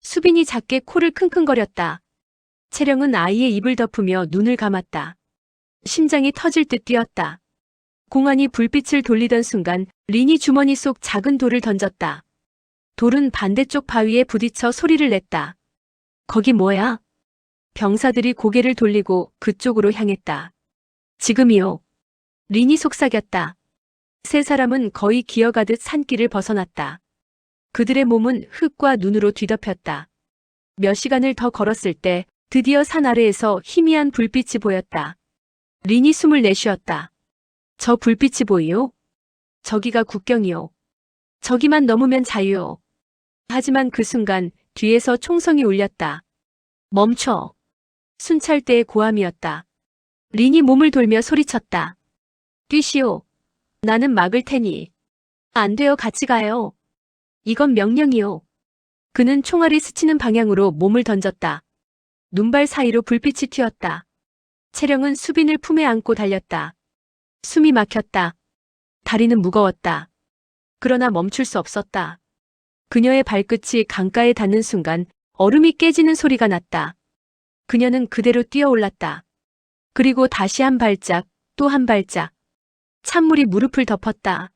수빈이 작게 코를 킁킁거렸다. 채령은 아이의 입을 덮으며 눈을 감았다. 심장이 터질 듯 뛰었다. 공안이 불빛을 돌리던 순간 린이 주머니 속 작은 돌을 던졌다. 돌은 반대쪽 바위에 부딪혀 소리를 냈다. 거기 뭐야? 병사들이 고개를 돌리고 그쪽으로 향했다. 지금이요. 린이 속삭였다. 세 사람은 거의 기어가듯 산길을 벗어났다. 그들의 몸은 흙과 눈으로 뒤덮였다. 몇 시간을 더 걸었을 때 드디어 산 아래에서 희미한 불빛이 보였다. 린이 숨을 내쉬었다. 저 불빛이 보이요? 저기가 국경이요. 저기만 넘으면 자유요. 하지만 그 순간 뒤에서 총성이 울렸다. 멈춰. 순찰대의 고함이었다. 린이 몸을 돌며 소리쳤다. 뛰시오. 나는 막을 테니. 안 돼요, 같이 가요. 이건 명령이요. 그는 총알이 스치는 방향으로 몸을 던졌다. 눈발 사이로 불빛이 튀었다. 채령은 수빈을 품에 안고 달렸다. 숨이 막혔다. 다리는 무거웠다. 그러나 멈출 수 없었다. 그녀의 발끝이 강가에 닿는 순간 얼음이 깨지는 소리가 났다. 그녀는 그대로 뛰어올랐다. 그리고 다시 한 발짝, 또 한 발짝. 찬물이 무릎을 덮었다.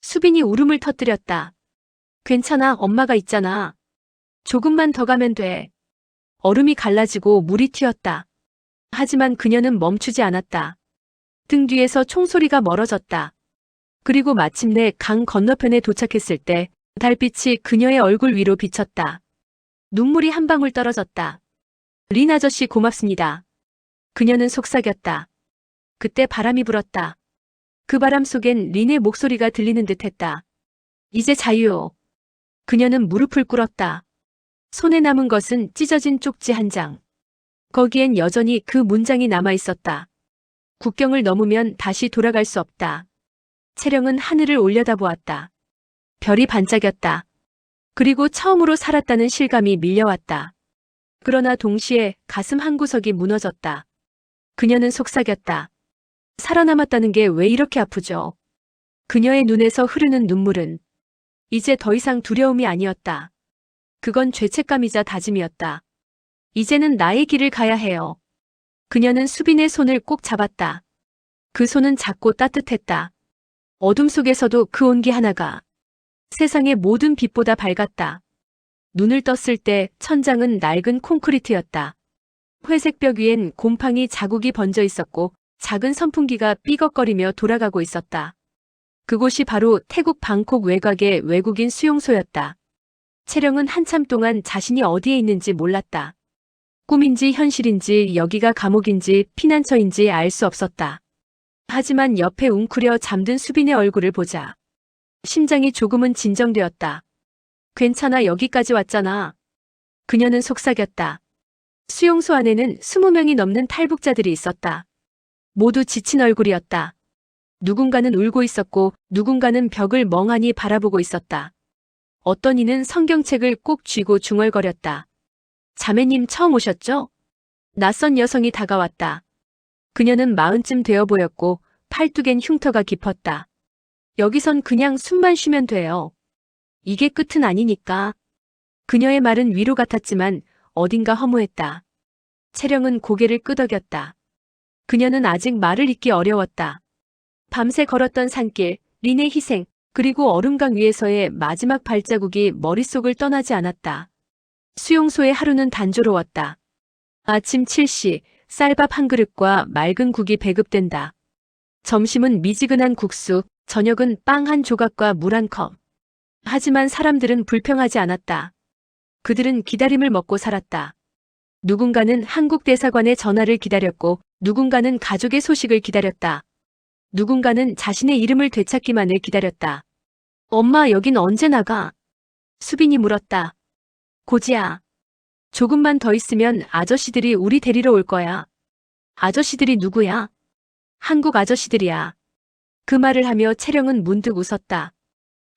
수빈이 울음을 터뜨렸다. 괜찮아, 엄마가 있잖아. 조금만 더 가면 돼. 얼음이 갈라지고 물이 튀었다. 하지만 그녀는 멈추지 않았다. 등 뒤에서 총소리가 멀어졌다. 그리고 마침내 강 건너편에 도착했을 때 달빛이 그녀의 얼굴 위로 비쳤다. 눈물이 한 방울 떨어졌다. 린 아저씨 고맙습니다. 그녀는 속삭였다. 그때 바람이 불었다. 그 바람 속엔 린의 목소리가 들리는 듯했다. 이제 자유요. 그녀는 무릎을 꿇었다. 손에 남은 것은 찢어진 쪽지 한 장. 거기엔 여전히 그 문장이 남아 있었다. 국경을 넘으면 다시 돌아갈 수 없다. 채령은 하늘을 올려다보았다. 별이 반짝였다. 그리고 처음으로 살았다는 실감이 밀려왔다. 그러나 동시에 가슴 한구석이 무너졌다. 그녀는 속삭였다. 살아남았다는 게 왜 이렇게 아프죠? 그녀의 눈에서 흐르는 눈물은 이제 더 이상 두려움이 아니었다. 그건 죄책감이자 다짐이었다. 이제는 나의 길을 가야 해요. 그녀는 수빈의 손을 꼭 잡았다. 그 손은 작고 따뜻했다. 어둠 속에서도 그 온기 하나가 세상의 모든 빛보다 밝았다. 눈을 떴을 때 천장은 낡은 콘크리트였다. 회색 벽 위엔 곰팡이 자국이 번져 있었고 작은 선풍기가 삐걱거리며 돌아가고 있었다. 그곳이 바로 태국 방콕 외곽의 외국인 수용소였다. 채령은 한참 동안 자신이 어디에 있는지 몰랐다. 꿈인지 현실인지 여기가 감옥인지 피난처인지 알 수 없었다. 하지만 옆에 웅크려 잠든 수빈의 얼굴을 보자 심장이 조금은 진정되었다. 괜찮아, 여기까지 왔잖아. 그녀는 속삭였다. 수용소 안에는 20명이 넘는 탈북자들이 있었다. 모두 지친 얼굴이었다. 누군가는 울고 있었고 누군가는 벽을 멍하니 바라보고 있었다. 어떤 이는 성경책을 꼭 쥐고 중얼거렸다. 자매님 처음 오셨죠? 낯선 여성이 다가왔다. 그녀는 40쯤 되어 보였고 팔뚝엔 흉터가 깊었다. 여기선 그냥 숨만 쉬면 돼요. 이게 끝은 아니니까. 그녀의 말은 위로 같았지만 어딘가 허무했다. 채령은 고개를 끄덕였다. 그녀는 아직 말을 잇기 어려웠다. 밤새 걸었던 산길, 린의 희생, 그리고 얼음강 위에서의 마지막 발자국이 머릿속을 떠나지 않았다. 수용소의 하루는 단조로웠다. 아침 7시, 쌀밥 한 그릇과 맑은 국이 배급된다. 점심은 미지근한 국수, 저녁은 빵 한 조각과 물 한 컵. 하지만 사람들은 불평하지 않았다. 그들은 기다림을 먹고 살았다. 누군가는 한국 대사관의 전화를 기다렸고, 누군가는 가족의 소식을 기다렸다. 누군가는 자신의 이름을 되찾기만을 기다렸다. 엄마, 여긴 언제 나가? 수빈이 물었다. 고지야. 조금만 더 있으면 아저씨들이 우리 데리러 올 거야. 아저씨들이 누구야? 한국 아저씨들이야. 그 말을 하며 채령은 문득 웃었다.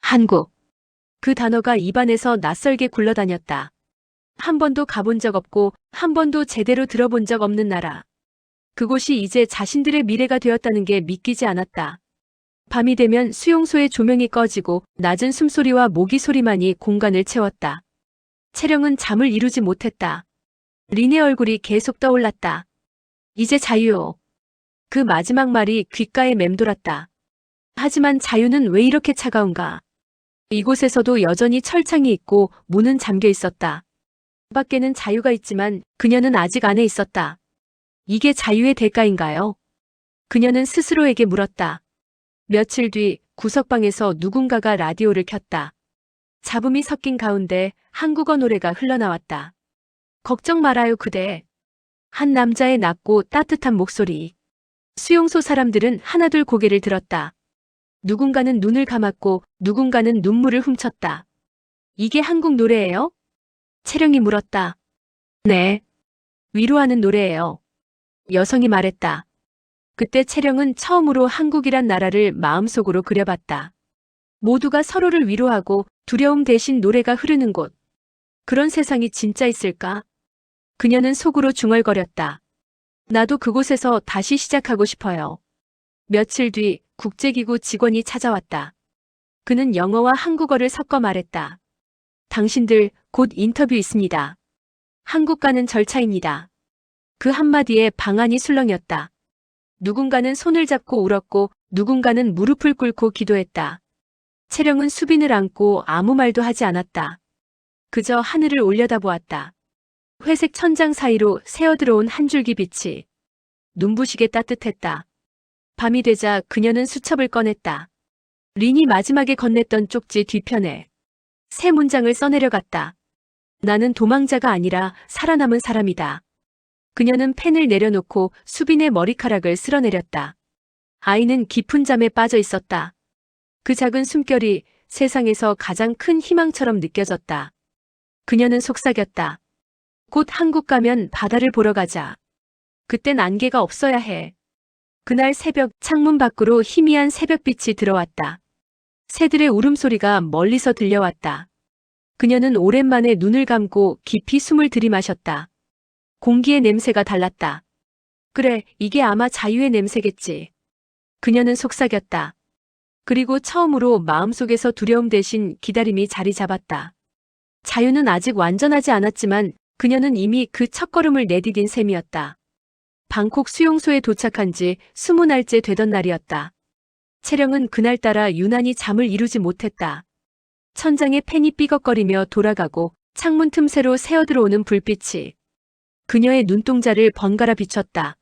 한국. 그 단어가 입안에서 낯설게 굴러다녔다. 한 번도 가본 적 없고 한 번도 제대로 들어본 적 없는 나라. 그곳이 이제 자신들의 미래가 되었다는 게 믿기지 않았다. 밤이 되면 수용소의 조명이 꺼지고 낮은 숨소리와 모기 소리만이 공간을 채웠다. 채령은 잠을 이루지 못했다. 린의 얼굴이 계속 떠올랐다. 이제 자유요. 그 마지막 말이 귓가에 맴돌았다. 하지만 자유는 왜 이렇게 차가운가? 이곳에서도 여전히 철창이 있고 문은 잠겨 있었다. 밖에는 자유가 있지만 그녀는 아직 안에 있었다. 이게 자유의 대가인가요? 그녀는 스스로에게 물었다. 며칠 뒤 구석방에서 누군가가 라디오를 켰다. 잡음이 섞인 가운데 한국어 노래가 흘러나왔다. 걱정 말아요 그대. 한 남자의 낮고 따뜻한 목소리. 수용소 사람들은 하나둘 고개를 들었다. 누군가는 눈을 감았고 누군가는 눈물을 훔쳤다. 이게 한국 노래예요? 채령이 물었다. 네. 위로하는 노래예요. 여성이 말했다. 그때 채령은 처음으로 한국이란 나라를 마음속으로 그려봤다. 모두가 서로를 위로하고 두려움 대신 노래가 흐르는 곳. 그런 세상이 진짜 있을까? 그녀는 속으로 중얼거렸다. 나도 그곳에서 다시 시작하고 싶어요. 며칠 뒤 국제기구 직원이 찾아왔다. 그는 영어와 한국어를 섞어 말했다. 당신들 곧 인터뷰 있습니다. 한국 가는 절차입니다. 그 한마디에 방안이 술렁였다. 누군가는 손을 잡고 울었고 누군가는 무릎을 꿇고 기도했다. 채령은 수빈을 안고 아무 말도 하지 않았다. 그저 하늘을 올려다보았다. 회색 천장 사이로 새어들어온 한 줄기 빛이 눈부시게 따뜻했다. 밤이 되자 그녀는 수첩을 꺼냈다. 린이 마지막에 건넸던 쪽지 뒤편에 새 문장을 써내려갔다. 나는 도망자가 아니라 살아남은 사람이다. 그녀는 펜을 내려놓고 수빈의 머리카락을 쓸어내렸다. 아이는 깊은 잠에 빠져 있었다. 그 작은 숨결이 세상에서 가장 큰 희망처럼 느껴졌다. 그녀는 속삭였다. 곧 한국 가면 바다를 보러 가자. 그땐 안개가 없어야 해. 그날 새벽 창문 밖으로 희미한 새벽빛이 들어왔다. 새들의 울음소리가 멀리서 들려왔다. 그녀는 오랜만에 눈을 감고 깊이 숨을 들이마셨다. 공기의 냄새가 달랐다. 그래, 이게 아마 자유의 냄새겠지. 그녀는 속삭였다. 그리고 처음으로 마음속에서 두려움 대신 기다림이 자리 잡았다. 자유는 아직 완전하지 않았지만 그녀는 이미 그 첫걸음을 내디딘 셈이었다. 방콕 수용소에 도착한 지 20날째 되던 날이었다. 채령은 그날따라 유난히 잠을 이루지 못했다. 천장에 펜이 삐걱거리며 돌아가고 창문 틈새로 새어들어오는 불빛이 그녀의 눈동자를 번갈아 비췄다.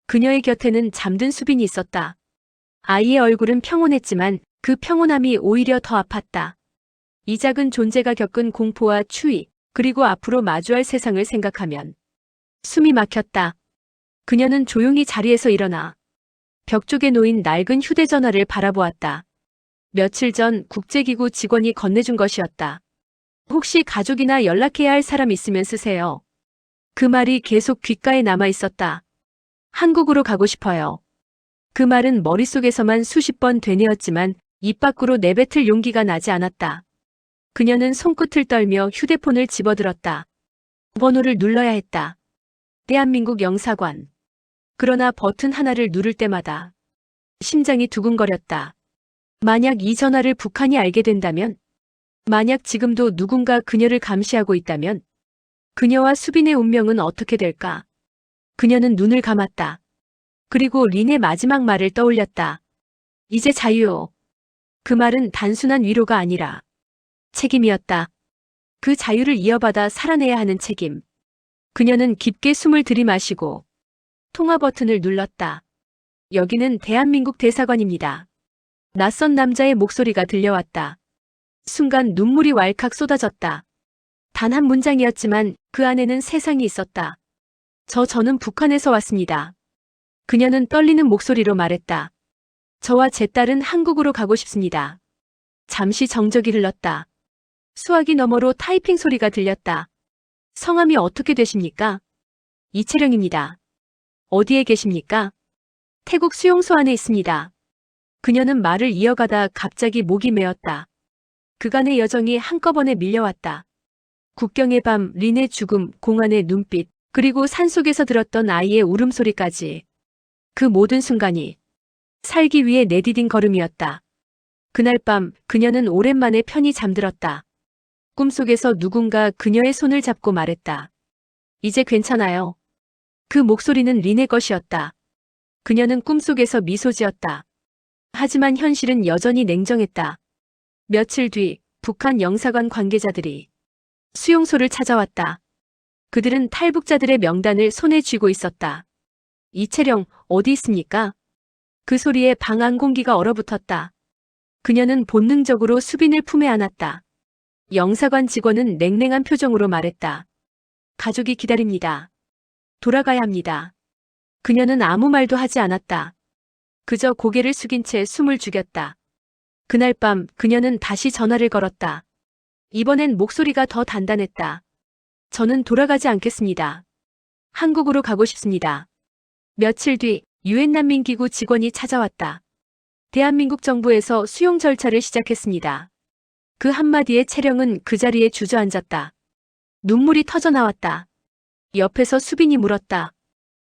그녀의 곁에는 잠든 수빈이 있었다. 아이의 얼굴은 평온했지만 그 평온함이 오히려 더 아팠다. 이 작은 존재가 겪은 공포와 추위, 그리고 앞으로 마주할 세상을 생각하면 숨이 막혔다. 그녀는 조용히 자리에서 일어나 벽 쪽에 놓인 낡은 휴대전화를 바라보았다. 며칠 전 국제기구 직원이 건네준 것이었다. 혹시 가족이나 연락해야 할 사람 있으면 쓰세요. 그 말이 계속 귓가에 남아 있었다. 한국으로 가고 싶어요. 그 말은 머릿속에서만 수십 번 되뇌었지만 입 밖으로 내뱉을 용기가 나지 않았다. 그녀는 손끝을 떨며 휴대폰을 집어들었다. 번호를 눌러야 했다. 대한민국 영사관. 그러나 버튼 하나를 누를 때마다 심장이 두근거렸다. 만약 이 전화를 북한이 알게 된다면? 만약 지금도 누군가 그녀를 감시하고 있다면? 그녀와 수빈의 운명은 어떻게 될까? 그녀는 눈을 감았다. 그리고 린의 마지막 말을 떠올렸다. 이제 자유요. 그 말은 단순한 위로가 아니라 책임이었다. 그 자유를 이어받아 살아내야 하는 책임. 그녀는 깊게 숨을 들이마시고 통화 버튼을 눌렀다. 여기는 대한민국 대사관입니다. 낯선 남자의 목소리가 들려왔다. 순간 눈물이 왈칵 쏟아졌다. 단 한 문장이었지만 그 안에는 세상이 있었다. 저는 북한에서 왔습니다. 그녀는 떨리는 목소리로 말했다. 저와 제 딸은 한국으로 가고 싶습니다. 잠시 정적이 흘렀다. 수화기 너머로 타이핑 소리가 들렸다. 성함이 어떻게 되십니까? 이채령입니다. 어디에 계십니까? 태국 수용소 안에 있습니다. 그녀는 말을 이어가다 갑자기 목이 메었다. 그간의 여정이 한꺼번에 밀려왔다. 국경의 밤, 린의 죽음, 공안의 눈빛, 그리고 산속에서 들었던 아이의 울음소리까지. 그 모든 순간이 살기 위해 내디딘 걸음이었다. 그날 밤 그녀는 오랜만에 편히 잠들었다. 꿈속에서 누군가 그녀의 손을 잡고 말했다. 이제 괜찮아요. 그 목소리는 린의 것이었다. 그녀는 꿈속에서 미소 지었다. 하지만 현실은 여전히 냉정했다. 며칠 뒤 북한 영사관 관계자들이 수용소를 찾아왔다. 그들은 탈북자들의 명단을 손에 쥐고 있었다. 이채령, 어디 있습니까? 그 소리에 방 안 공기가 얼어붙었다. 그녀는 본능적으로 수빈을 품에 안았다. 영사관 직원은 냉랭한 표정으로 말했다. 가족이 기다립니다. 돌아가야 합니다. 그녀는 아무 말도 하지 않았다. 그저 고개를 숙인 채 숨을 죽였다. 그날 밤 그녀는 다시 전화를 걸었다. 이번엔 목소리가 더 단단했다. 저는 돌아가지 않겠습니다. 한국으로 가고 싶습니다. 며칠 뒤 유엔 난민기구 직원이 찾아왔다. 대한민국 정부에서 수용 절차를 시작했습니다. 그 한마디에 채령은 그 자리에 주저앉았다. 눈물이 터져 나왔다. 옆에서 수빈이 물었다.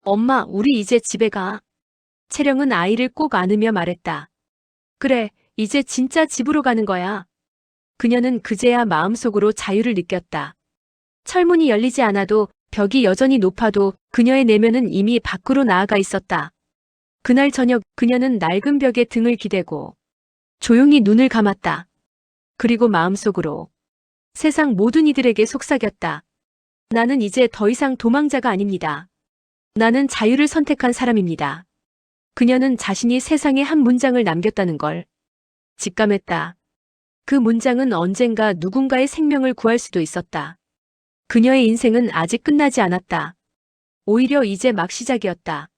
엄마, 우리 이제 집에 가. 채령은 아이를 꼭 안으며 말했다. 그래, 이제 진짜 집으로 가는 거야. 그녀는 그제야 마음속으로 자유를 느꼈다. 철문이 열리지 않아도 벽이 여전히 높아도 그녀의 내면은 이미 밖으로 나아가 있었다. 그날 저녁 그녀는 낡은 벽에 등을 기대고 조용히 눈을 감았다. 그리고 마음속으로 세상 모든 이들에게 속삭였다. 나는 이제 더 이상 도망자가 아닙니다. 나는 자유를 선택한 사람입니다. 그녀는 자신이 세상에 한 문장을 남겼다는 걸 직감했다. 그 문장은 언젠가 누군가의 생명을 구할 수도 있었다. 그녀의 인생은 아직 끝나지 않았다. 오히려 이제 막 시작이었다.